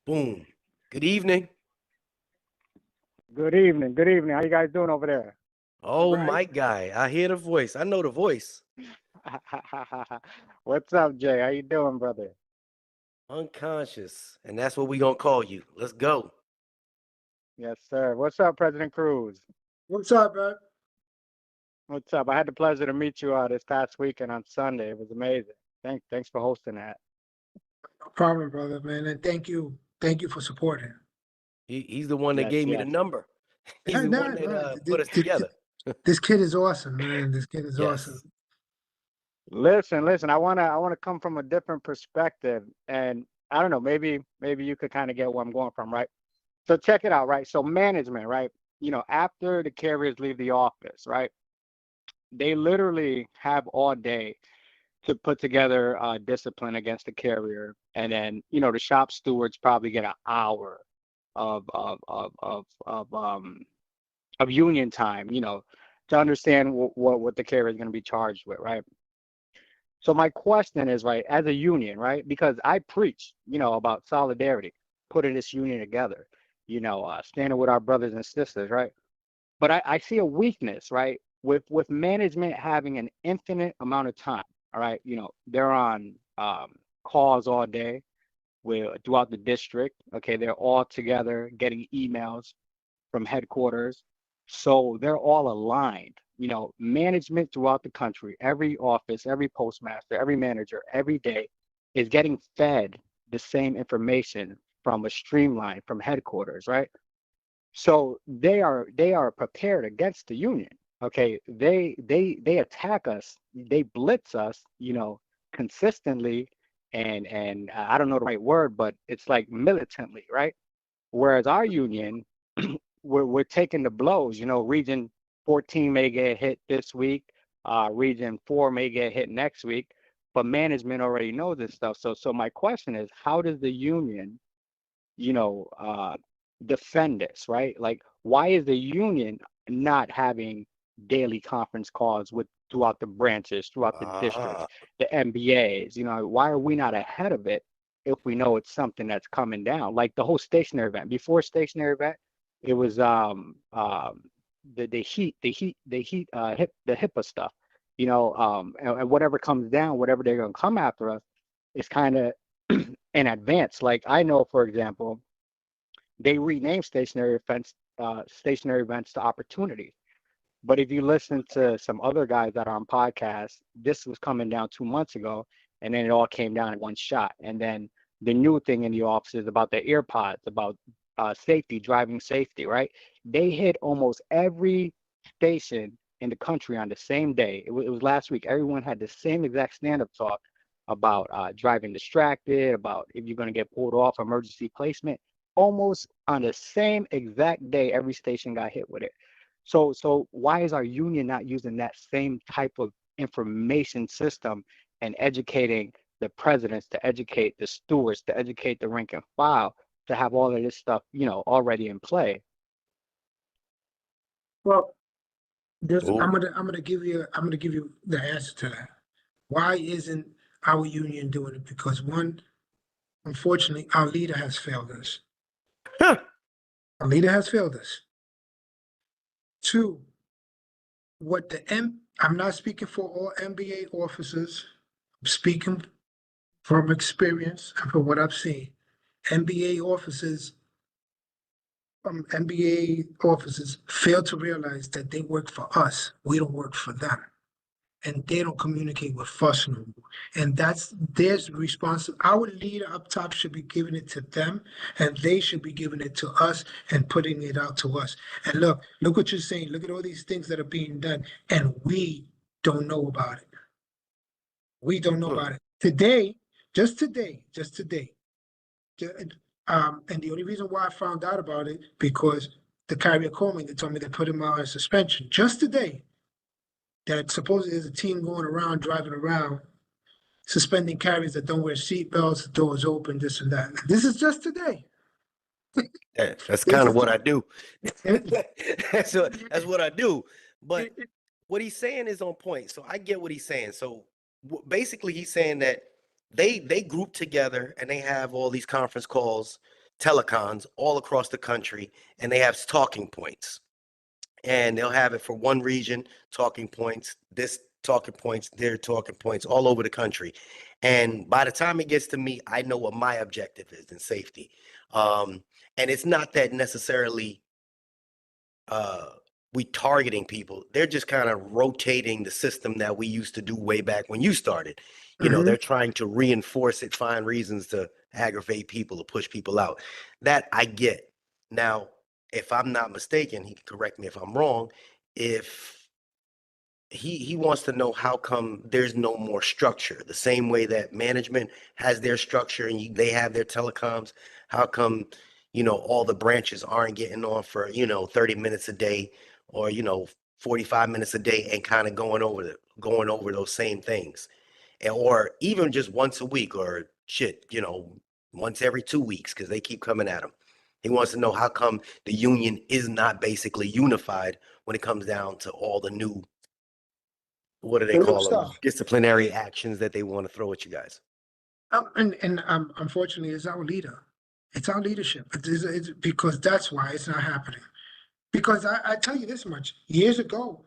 Boom. Good evening. Good evening. Good evening. How you guys doing over there? Oh, Right. my guy. I hear the voice. I know the voice. What's up, Jay? How you doing, brother? Unconscious. And that's what we're gonna call you. Let's go. Yes, sir. What's up, President Cruz? What's up, bro? What's up? I had the pleasure to meet you this past weekend on Sunday. It was amazing. Thanks for hosting that. No problem, brother, man. And thank you. Thank you for supporting. He's the one that Yes, gave me the yes. number. He's the one that put us together. This kid is awesome, man. This kid is Yes. awesome. Listen. I wanna come from a different perspective, and I don't know. Maybe you could kind of get where I'm going from, right? So check it out, right? So management, right? After the carriers leave the office, right? They literally have all day to put together discipline against the carrier, and then the shop stewards probably get an hour of union time, to understand what the carrier is going to be charged with, right? So my question is, right, as a union, right, because I preach, about solidarity, putting this union together, standing with our brothers and sisters, right? But I see a weakness, right, with management having an infinite amount of time. All right, they're on calls all day. throughout the district. Okay, they're all together getting emails from headquarters. So they're all aligned. You know, management throughout the country, every office, every postmaster, every manager, every day is getting fed the same information from a streamline from headquarters, right? So they are prepared against the union. Okay, they attack us, they blitz us, you know, consistently, and I don't know the right word, but it's like militantly, right? Whereas our union, we're taking the blows. You know, Region 14 may get hit this week, Region 4 may get hit next week, but management already knows this stuff. So my question is, how does the union, you know, defend this, right? Like, why is the union not having daily conference calls with throughout the branches, throughout the districts, Ah, the MBAs? You know, why are we not ahead of it if we know it's something that's coming down? Like the whole stationary event. Before stationary event, it was the HIPAA stuff, you know, and whatever comes down, whatever they're gonna come after us, is kind of in advance. Like I know, for example, they renamed stationary events to opportunities. But if you listen to some other guys that are on podcasts, this was coming down 2 months ago, and then it all came down in one shot. And then the new thing in the office is about the AirPods, about safety, driving safety, right? They hit almost every station in the country on the same day. It was last week. Everyone had the same exact stand-up talk about driving distracted, about if you're going to get pulled off, emergency placement. Almost on the same exact day, every station got hit with it. So why is our union not using that same type of information system and educating the presidents, to educate the stewards, to educate the rank and file, to have all of this stuff, you know, already in play? Well, this ooh, I'm gonna give you the answer to that. Why isn't our union doing it? Because one, unfortunately, our leader has failed us. huh, Our leader has failed us. Two, I'm not speaking for all MBA officers. I'm speaking from experience and from what I've seen. MBA officers, MBA officers fail to realize that they work for us. We don't work for them. And they don't communicate with us no more. And that's their responsibility. Our leader up top should be giving it to them, and they should be giving it to us and putting it out to us. And look what you're saying. Look at all these things that are being done, and we don't know about it. We don't know hmm, about it. Today, just today, ju- and the only reason why I found out about it, because the carrier called me, they told me they put him out on suspension just today. That supposedly there's a team going around, driving around, suspending carriers that don't wear seatbelts, the doors open, this and that. This is just today. that's This kind of is what I just, do. it, That's what I do. But it, what he's saying is on point. So I get what he's saying. So basically, he's saying that they group together and they have all these conference calls, telecons all across the country, and they have talking points. And they'll have it for one region, talking points, this talking points, their talking points all over the country. And by the time it gets to me, I know what my objective is in safety. And it's not that necessarily uh we targeting people. They're just kind of rotating the system that we used to do way back when you started. You know, Mhm. they're trying to reinforce it, find reasons to aggravate people or push people out. That I get. Now, if I'm not mistaken, he can correct me if I'm wrong. If he wants to know how come there's no more structure, the same way that management has their structure and they have their telecoms. How come, all the branches aren't getting on for 30 minutes a day, or 45 minutes a day, and kind of going over those same things, or even just once a week, or shit, once every 2 weeks, because they keep coming at him. He wants to know how come the union is not basically unified when it comes down to all the new, what do they The new call them, stuff. disciplinary actions that they want to throw at you guys. And unfortunately, it's our leader. It's our leadership. It's because that's why it's not happening. Because I tell you this much, years ago,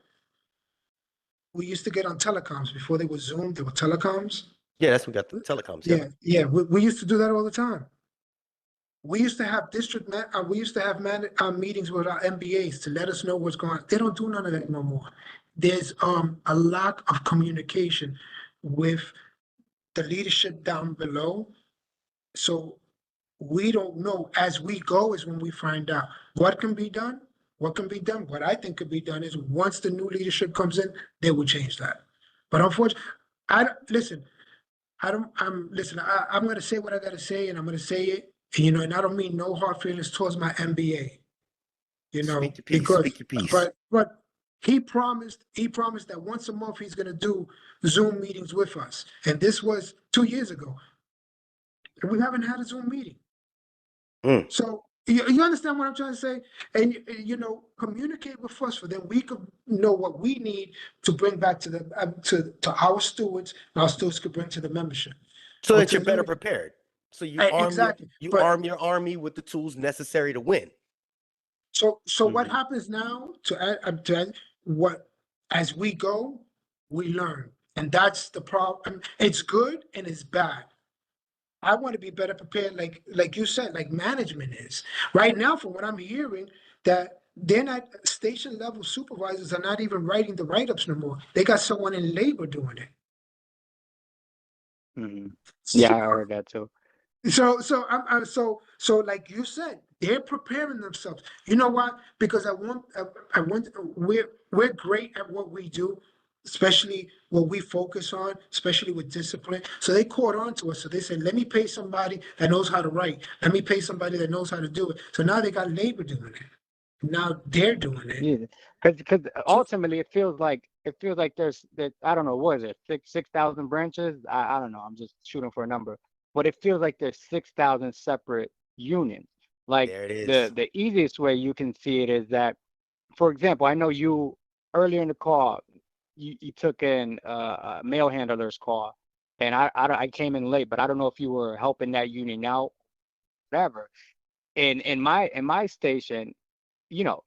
we used to get on telecoms before they were Zoom, there were telecoms. Yeah, that's what we got the telecoms. Yeah, yeah. We used to do that all the time. We used to have we used to have meetings with our MBAs to let us know what's going on. They don't do none of that no more. There's a lack of communication with the leadership down below. So we don't know. As we go is when we find out what can be done. What can be done? What I think could be done is once the new leadership comes in, they will change that. But unfortunately, listen. Listen. I'm going to say what I got to say, and I'm going to say it. And I don't mean no hard feelings towards my MBA. Speak your piece. Because Speak your piece. but he promised that once a month he's going to do Zoom meetings with us, and this was 2 years ago. And we haven't had a Zoom meeting. So you understand what I'm trying to say? And communicate with us, so then we could know what we need to bring back to the to our stewards, and our stewards could bring to the membership. So that you're better prepared. So you arm your army with the tools necessary to win. So what happens now as we go, we learn, and that's the problem. It's good and it's bad. I want to be better prepared, like you said, like management is. Right now, from what I'm hearing, that they're not station level supervisors are not even writing the write-ups no more. They got someone in labor doing it. Yeah, I heard that too. So like you said, they're preparing themselves. You know why? Because we're great at what we do, especially what we focus on, especially with discipline. So they caught on to us. So they said, let me pay somebody that knows how to write. Let me pay somebody that knows how to do it. So now they got labor doing it. Now they're doing it. Yeah, because ultimately it feels like there's I don't know, what is it, 6,000 branches? I don't know. I'm just shooting for a number, but it feels like there's 6,000 separate unions. Like there it is. The easiest way you can see it is that, for example, I know you earlier in the call, you took in a mail handler's call, and I came in late, but I don't know if you were helping that union out, whatever. In my station,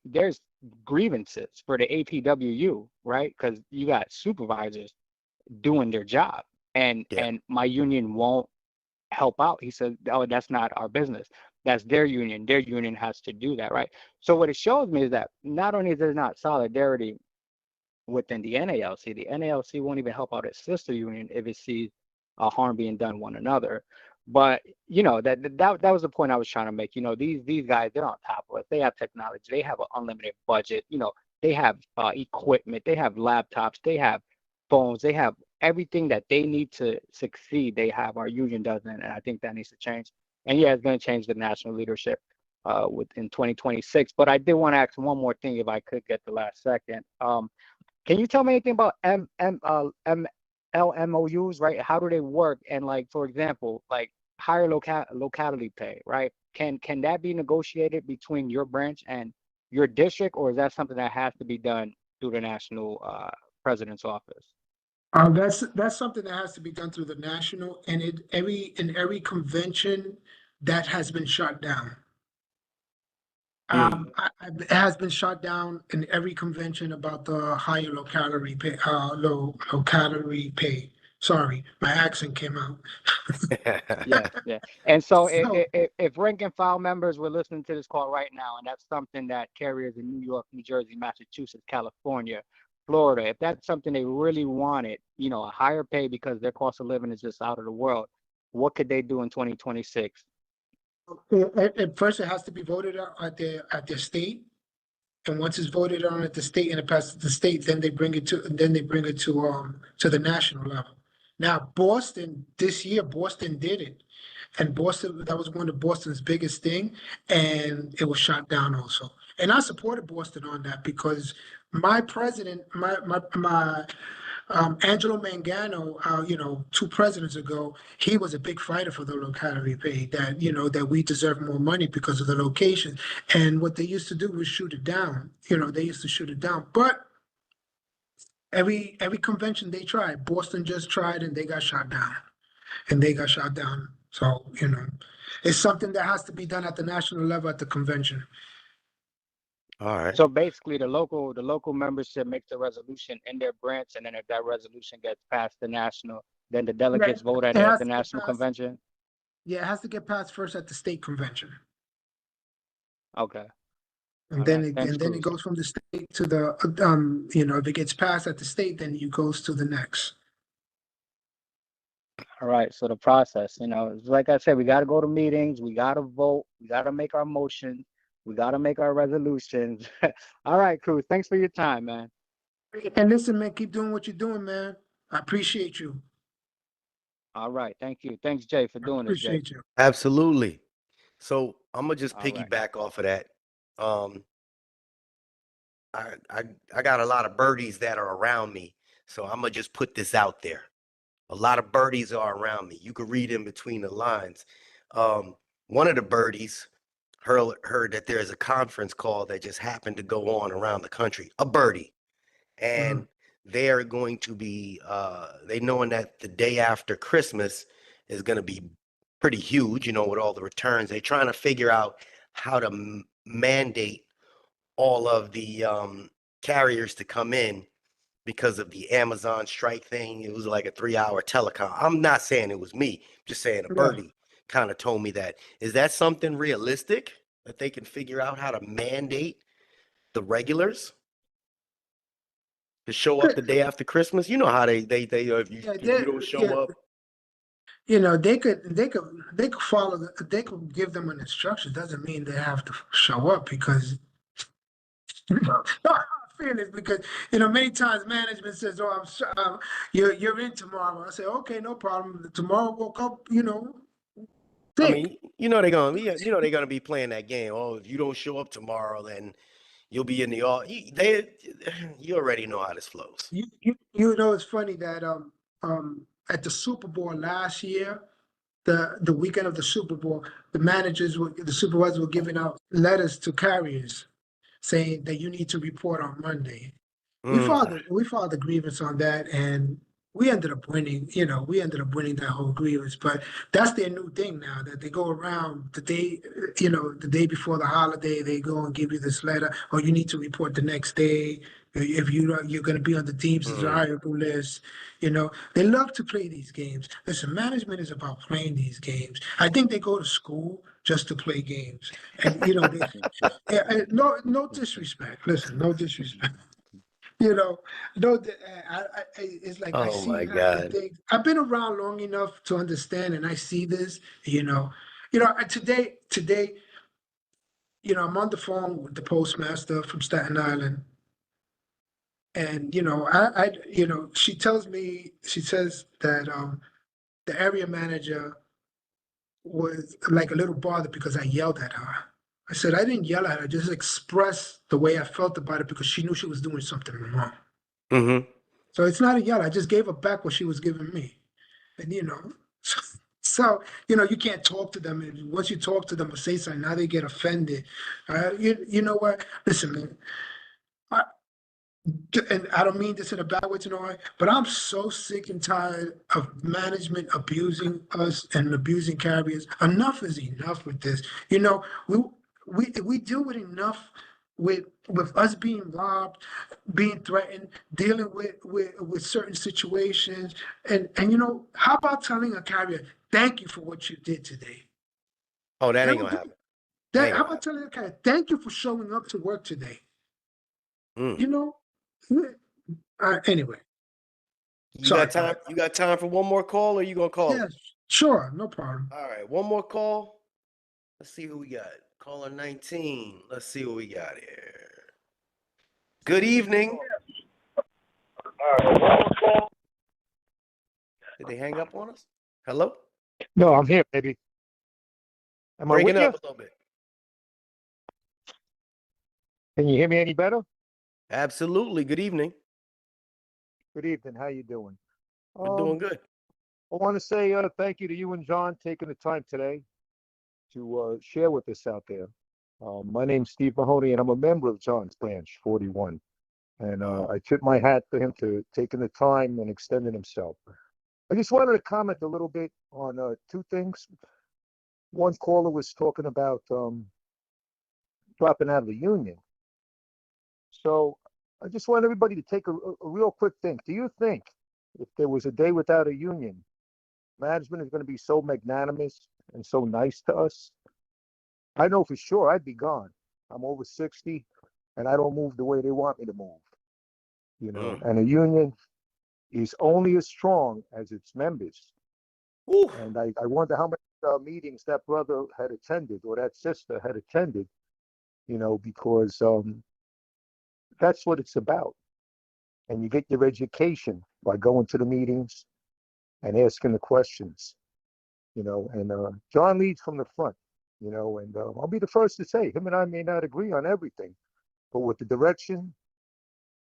there's grievances for the APWU, right? Because you got supervisors doing their job, and my union won't help out. He said, oh, that's not our business. That's their union. Their union has to do that, right? So what it shows me is that not only is there not solidarity within the NALC won't even help out its sister union if it sees harm being done one another. But that was the point I was trying to make. These guys, they're on top of us. They have technology. They have an unlimited budget. They have equipment. They have laptops. They have phones. They have everything that they need to succeed. They have. Our union doesn't, and I think that needs to change. And yeah, it's going to change the national leadership within 2026. But I did want to ask one more thing, if I could get the last second. Can you tell me anything about LMOUs, right? How do they work? And like, for example, like higher locality pay, right? Can that be negotiated between your branch and your district, or is that something that has to be done through the national president's office? That's something that has to be done through the national, and in every convention that has been shut down. It has been shot down in every convention about the higher locality pay. Locality pay. Sorry, my accent came out. Yeah. And so if rank and file members were listening to this call right now, and that's something that carriers in New York, New Jersey, Massachusetts, California, Florida, if that's something they really wanted, a higher pay because their cost of living is just out of the world, what could they do in 2026? At first, it has to be voted on at their state, and once it's voted on at the state and it passes the state, then they bring it to the national level. Now, this year, Boston did it, and that was one of Boston's biggest thing, and it was shot down also. And I supported Boston on that because my president, Angelo Mangano, 2 presidents ago, he was a big fighter for the locality pay, that we deserve more money because of the location. And what they used to do was shoot it down. They used to shoot it down. But every convention they tried, Boston just tried and they got shot down. So, it's something that has to be done at the national level at the convention. All right. So basically, the local membership makes a resolution in their branch, and then if that resolution gets passed the national, Then the delegates vote at it has the to get national passed. convention. Yeah, it has to get passed first at the state convention. Okay. And All then right. Thanks, and then it Cruz. goes from the state to the if it gets passed at the state, then it goes to the next. All right. So the process, like I said, we got to go to meetings. We got to vote. We got to make our motion. We got to make our resolutions. All right, Cruz. Thanks for your time, man. And listen, man, keep doing what you're doing, man. I appreciate you. All right. Thank you. Thanks, Jay, for doing this, Jay. Appreciate you. Absolutely. So I'm gonna just All right. piggyback off of that. I got a lot of birdies that are around me, so I'm gonna just put this out there. A lot of birdies are around me. You could read in between the lines. One of the birdies heard that there's a conference call that just happened to go on around the country. A birdie, and they are going to be they knowing that the day after Christmas is going to be pretty huge, with all the returns. They're trying to figure out how to mandate all of the carriers to come in because of the Amazon strike thing. It was like a 3-hour telecom. I'm not saying it was me, just saying a birdie kind of told me that. Is that something realistic that they can figure out how to mandate the regulars to show up the day after Christmas? You know how they if you don't show up. They could follow. They could give them an instruction. Doesn't mean they have to show up because. I feel it because many times management says, "Oh, you're in tomorrow." I say, "Okay, no problem." Tomorrow woke up, I sick. mean, they're gonna be playing that game. Oh, if you don't show up tomorrow, then you'll be in the you already know how this flows. It's funny that at the Super Bowl last year, the weekend of the Super Bowl, the supervisors were giving out letters to carriers saying that you need to report on Monday. We filed a grievance on that, and we ended up winning. That whole grievance. But that's their new thing now, that they go around the day, the day before the holiday, they go and give you this letter, or you need to report the next day if you're going to be on the team's desirable list. They love to play these games. Listen, management is about playing these games. I think they go to school just to play games, and no disrespect. Listen, no disrespect. No, it's like I Oh see my half the God. things. I've been around long enough to understand, and I see this. Today, I'm on the phone with the postmaster from Staten Island, and she says that the area manager was like a little bothered because I yelled at her. I said I didn't yell at her; I just expressed the way I felt about it because she knew she was doing something wrong. Mm-hmm. So it's not a yell. I just gave her back what she was giving me. And so you can't talk to them. And once you talk to them or say something, now they get offended. You know what? Listen, man. And I don't mean this in a bad way to no one, but I'm so sick and tired of management abusing us and abusing carriers. Enough is enough with this. We deal with enough with us being robbed, being threatened, dealing with certain situations, and how about telling a carrier, "Thank you for what you did today." Oh, that That ain't would gonna do- happen. How about telling a carrier, "Thank you for showing up to work today"? Mm. Anyway. You got time? You got time for one more call, or you gonna call? Yes, sure, no problem. All right, one more call. Let's see who we got. Caller 19. Let's see what we got here. Good evening. Did they hang up on us? Hello? No, I'm here, baby. Am I with Breaking you? up a little bit. Can you hear me any better? Absolutely. Good evening. Good evening. How you doing? We're doing good. I want to say thank you to you and John taking the time today to share with us out there. My name's Steve Mahoney, and I'm a member of John's Branch 41. And I tip my hat to him to taking the time and extending himself. I just wanted to comment a little bit on two things. One caller was talking about dropping out of the union. So I just want everybody to take a real quick think. Do you think if there was a day without a union, management is going to be so magnanimous and so nice to us. I know for sure I'd be gone. I'm over 60 and I don't move the way they want me to move. You know, and a union is only as strong as its members. Ooh. And I wonder how many meetings that brother had attended or that sister had attended, you know, because that's what it's about. And you get your education by going to the meetings and asking the questions, you know, and John leads from the front, you know, and I'll be the first to say him and I may not agree on everything, but with the direction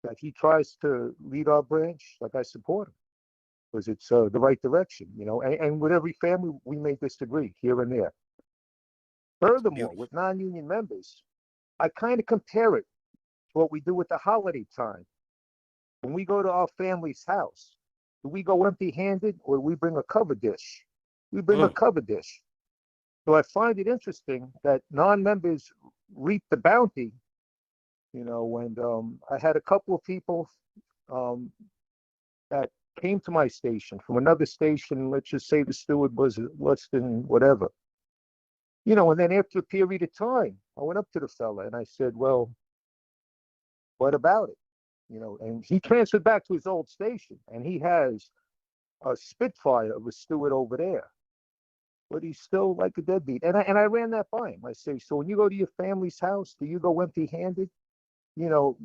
that he tries to lead our branch, like I support him, because it's the right direction, you know, and with every family, we may disagree here and there. Furthermore, with non-union members, I kind of compare it to what we do with the holiday time. When we go to our family's house, do we go empty-handed or do we bring a cover dish? We bring a cover dish. So I find it interesting that non-members reap the bounty, you know, and I had a couple of people that came to my station from another station. Let's just say the steward was less than whatever, you know, and then after a period of time, I went up to the fella and I said, well, what about it? You know, and he transferred back to his old station and he has a Spitfire of a steward over there, but he's still like a deadbeat. And I ran that by him. I say, so when you go to your family's house, do you go empty-handed? You know,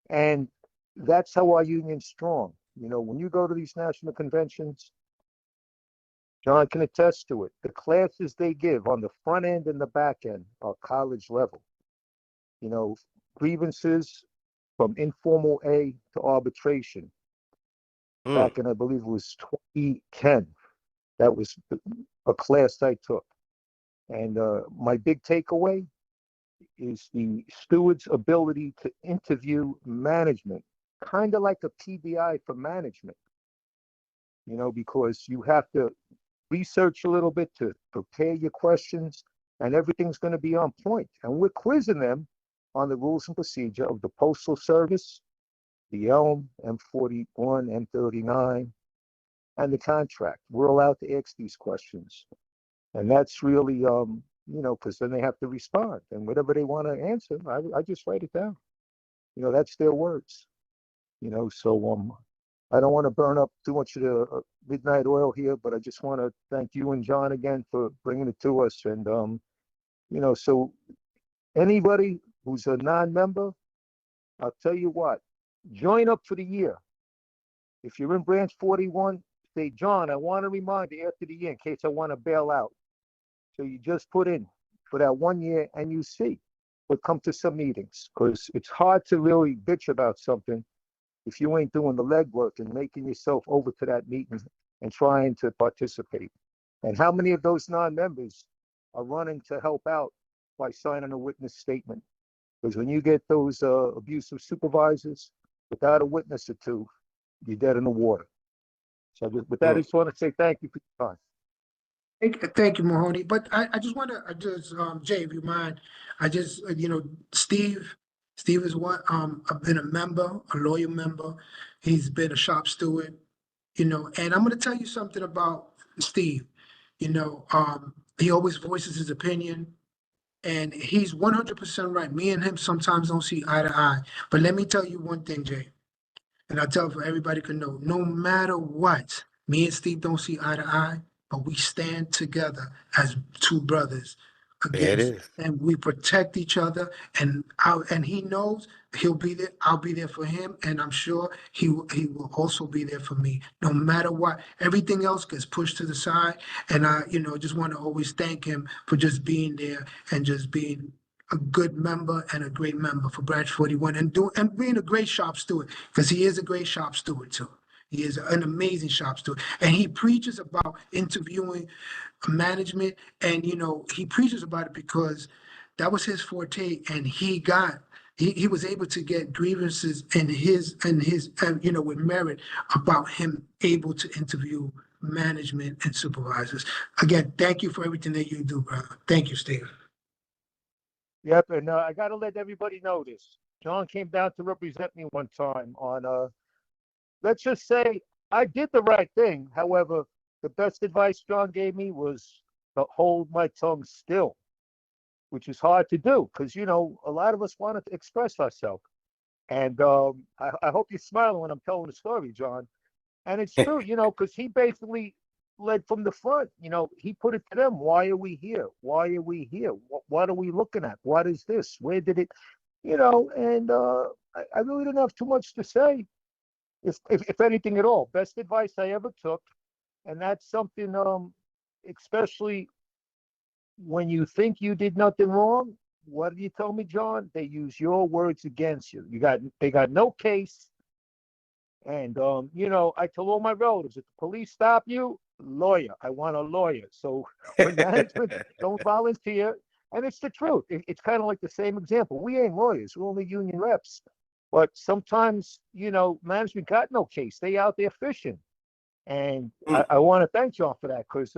and that's how our union's strong. You know, when you go to these national conventions, John can attest to it. The classes they give on the front end and the back end are college level. You know, grievances from informal A to arbitration. Back in, I believe it was 2010. That was a class I took. And my big takeaway is the steward's ability to interview management, kind of like a PBI for management, you know, because you have to research a little bit to prepare your questions and everything's going to be on point. And we're quizzing them on the rules and procedure of the Postal Service, the ELM, M41, M39, and the contract. We're allowed to ask these questions. And that's really, you know, because then they have to respond. And whatever they want to answer, I just write it down. You know, that's their words. You know, so I don't want to burn up too much of the midnight oil here, but I just want to thank you and John again for bringing it to us. And, you know, so anybody who's a non-member, I'll tell you what, join up for the year. If you're in branch 41, say, John, I want a reminder after the year in case I want to bail out. So you just put in for that 1 year and you see, but come to some meetings, because it's hard to really bitch about something if you ain't doing the legwork and making yourself over to that meeting and trying to participate. And how many of those non-members are running to help out by signing a witness statement? Because when you get those abusive supervisors, without a witness or two, you're dead in the water. So with that, I just want to say thank you for your time. Thank you, Mahoney. But I just want to, Jay, if you mind, you know, Steve is what, I've been a member, a loyal member. He's been a shop steward, you know, and I'm going to tell you something about Steve. You know, he always voices his opinion and he's 100% right. Me and him sometimes don't see eye to eye. But let me tell you one thing, Jay, and I'll tell for everybody can know, no matter what, me and Steve don't see eye to eye, but we stand together as two brothers There it against, is. and we protect each other. And he knows he'll be there. I'll be there for him, and I'm sure he will also be there for me. No matter what, everything else gets pushed to the side. And I, you know, just want to always thank him for just being there and just being a good member and a great member for Branch 41 and being a great shop steward, because he is a great shop steward too. He is an amazing shop steward. And he preaches about interviewing management. And, you know, he preaches about it because that was his forte. And he was able to get grievances in his you know, with merit about him able to interview management and supervisors. Again, thank you for everything that you do, brother. Thank you, Steve. Yep, and I got to let everybody know this. John came down to represent me one time on, let's just say I did the right thing. However, the best advice John gave me was to hold my tongue still, which is hard to do because, you know, a lot of us want to express ourselves. And I hope you're smiling when I'm telling the story, John. And it's true, you know, because he basically led from the front. You know, he put it to them. Why are we here? Why are we here? What are we looking at? What is this? Where did it, you know? And I really didn't have too much to say, if anything at all. Best advice I ever took. And that's something, especially when you think you did nothing wrong. What did you tell me, John? They use your words against you. They got no case. And you know, I tell all my relatives, if the police stop you, lawyer. I want a lawyer. So when management don't volunteer, and it's the truth. It's kind of like the same example. We ain't lawyers. We're only union reps. But sometimes, you know, management got no case. They out there fishing. And I want to thank John for that because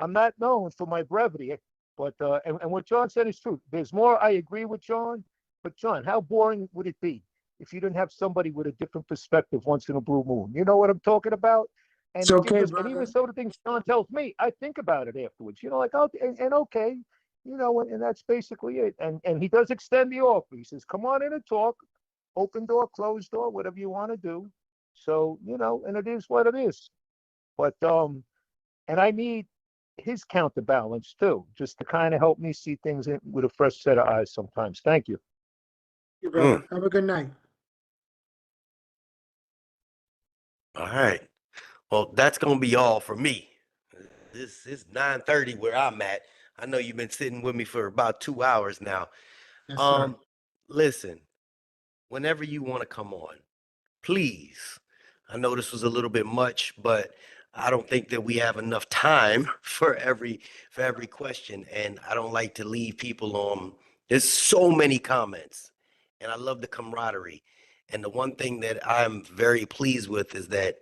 I'm not known for my brevity. But and what John said is true. There's more. I agree with John. But John, how boring would it be if you didn't have somebody with a different perspective once in a blue moon? You know what I'm talking about? And It's okay, and even brother. some of the things John tells me, I think about it afterwards. You know, like, oh, and okay, you know, and that's basically it. And he does extend the offer. He says, come on in and talk. Open door, closed door, whatever you want to do. So, you know, and it is what it is. But and I need his counterbalance too, just to kind of help me see things with a fresh set of eyes sometimes. Thank you. You, brother. Have a good night. All right. Well, that's gonna be all for me. This is 9:30 where I'm at. I know you've been sitting with me for about 2 hours now. Yes, sir. Listen, whenever you want to come on, please. I know this was a little bit much, but I don't think that we have enough time for every question, and I don't like to leave people on. There's so many comments, and I love the camaraderie. And the one thing that I'm very pleased with is that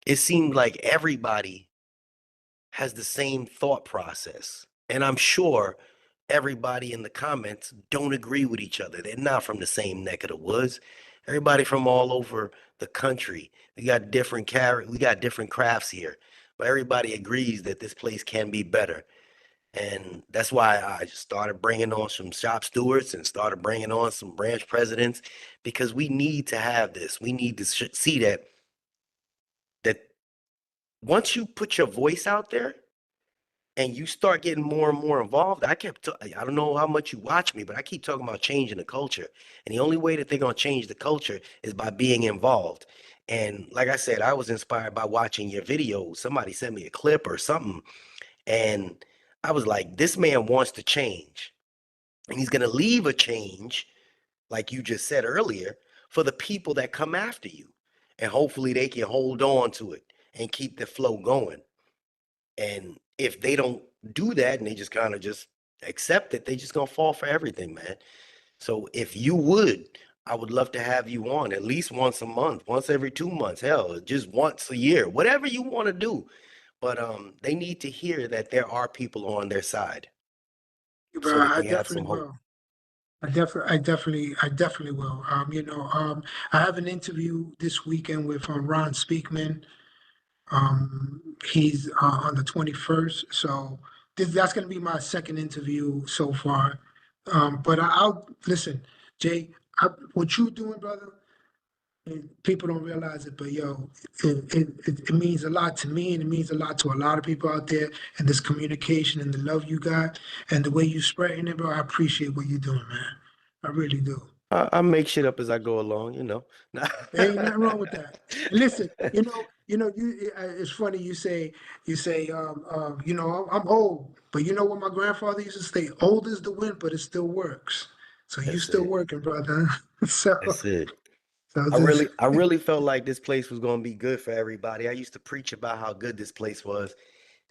it seemed like everybody has the same thought process. And I'm sure everybody in the comments don't agree with each other. They're not from the same neck of the woods. Everybody from all over the country. We got different crafts here. But everybody agrees that this place can be better. And that's why I just started bringing on some shop stewards and started bringing on some branch presidents because we need to have this. We need to see that once you put your voice out there and you start getting more and more involved, I don't know how much you watch me, but I keep talking about changing the culture. And the only way that they're going to change the culture is by being involved. And like I said, I was inspired by watching your video. Somebody sent me a clip or something. And I was like, this man wants to change. And he's going to leave a change, like you just said earlier, for the people that come after you. And hopefully they can hold on to it and keep the flow going. And if they don't do that and they just kind of just accept it, they just gonna fall for everything, man. So if you would, I would love to have you on at least once a month, once every 2 months, hell, just once a year, whatever you want to do. But they need to hear that there are people on their side so Bro, that I they have some definitely hope. will. I definitely will. I have an interview this weekend with Ron Speakman. He's on the 21st, so that's going to be my second interview so far. But I'll listen, Jay. What you doing, brother? And people don't realize it, but yo, it means a lot to me, and it means a lot to a lot of people out there. And this communication and the love you got, and the way you spreading it, bro. I appreciate what you're doing, man. I really do. I make shit up as I go along, you know. There ain't nothing wrong with that. And listen, it's funny I'm old, but you know what my grandfather used to say, old is the wind, but it still works. So you That's still it. working, brother. So, That's it. so I just really, I really felt like this place was going to be good for everybody. I used to preach about how good this place was.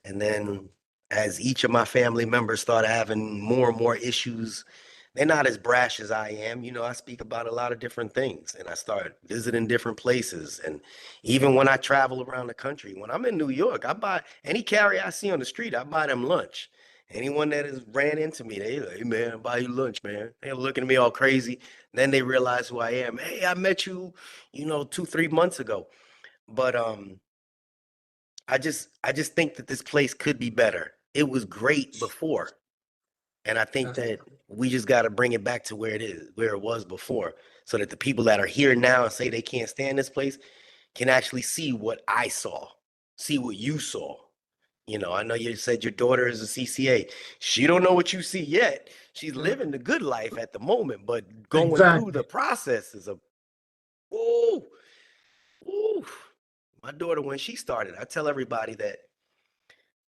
And then as each of my family members started having more and more issues, they're not as brash as I am. You know, I speak about a lot of different things and I start visiting different places. And even when I travel around the country, when I'm in New York, I buy any carrier I see on the street, I buy them lunch. Anyone that has ran into me, they like, hey man, I buy you lunch, man. They're looking at me all crazy. Then they realize who I am. Hey, I met you, 2, 3 months ago. But I just think that this place could be better. It was great before. And I think That's- that we just got to bring it back to where it is, where it was before, so that the people that are here now and say they can't stand this place can actually see what I saw, see what you saw. You know, I know you said your daughter is a CCA. She don't know what you see yet. She's Yeah. living the good life at the moment, but going through Exactly. the process is a, ooh, ooh. My daughter, when she started, I tell everybody that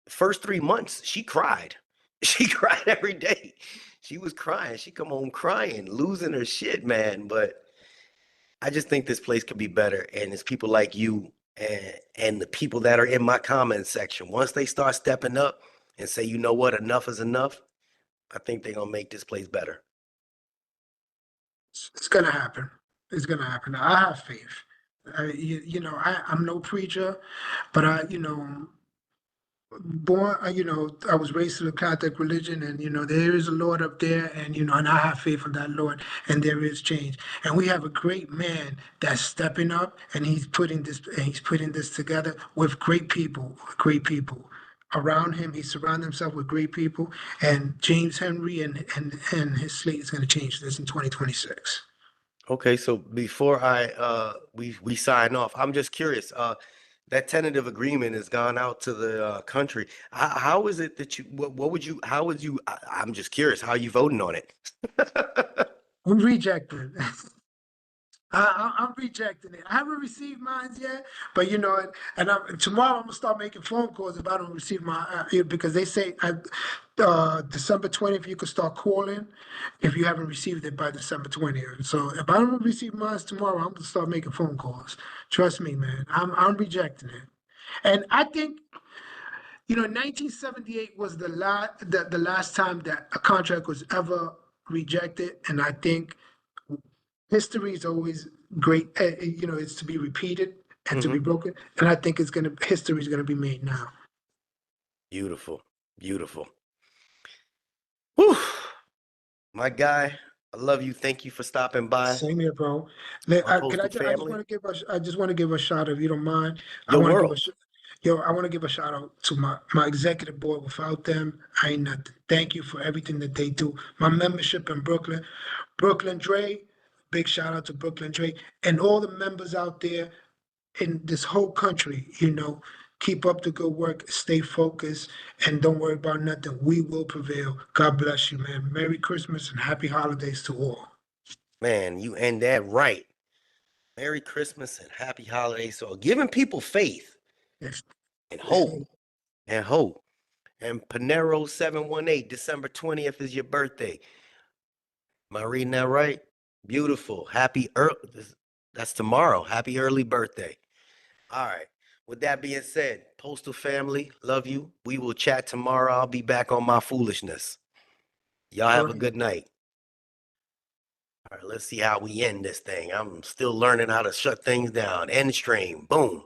first 3 months, she cried. She cried every day. She was crying. She come home crying, losing her shit, man. But I just think this place could be better. And it's people like you and the people that are in my comment section. Once they start stepping up and say, you know what, enough is enough, I think they're gonna make this place better. It's gonna happen. It's gonna happen. I have faith. I'm no preacher, but born, I was raised in the Catholic religion, and there is a Lord up there, and I have faith in that Lord, and there is change. And we have a great man that's stepping up, and he's putting this together with great people around him. He surrounded himself with great people, and James Henry and his slate is going to change this in 2026. Okay, so before we sign off, I'm just curious. That tentative agreement has gone out to the country. How is it that what would you, how would you, I'm just curious, how are you voting on it? I'm rejecting. I'm rejecting it. I haven't received mine yet, but tomorrow I'm gonna start making phone calls if I don't receive because they say December 20th you can start calling if you haven't received it by December 20th. So if I don't receive mine tomorrow, I'm gonna start making phone calls. Trust me, man. I'm rejecting it, and I think 1978 was the last time that a contract was ever rejected, and I think history is always great. It's to be repeated and to be Hmm. broken. And I think history is gonna be made now. Beautiful, beautiful. Whew. My guy, I love you. Thank you for stopping by Same here, bro. my Could I, postal I just family. want to give a shout out, if you don't mind. I Your want to give world. I want to give a shout out to my executive board. Without them, I ain't nothing. Thank you for everything that they do. My membership in Brooklyn Dre. Big shout out to Brooklyn Dre and all the members out there in this whole country. Keep up the good work, stay focused, and don't worry about nothing. We will prevail. God bless you, man. Merry Christmas and happy holidays to all. Man, you end that right. Merry Christmas and happy holidays. So giving people faith Yes. and hope and hope. And Panero 718, December 20th is your birthday. Am I reading that right? Beautiful. Happy early. That's tomorrow. Happy early birthday. All right. With that being said, Postal family, love you. We will chat tomorrow. I'll be back on my foolishness. Y'all All have a right. good night. All right, let's see how we end this thing. I'm still learning how to shut things down. End stream. Boom.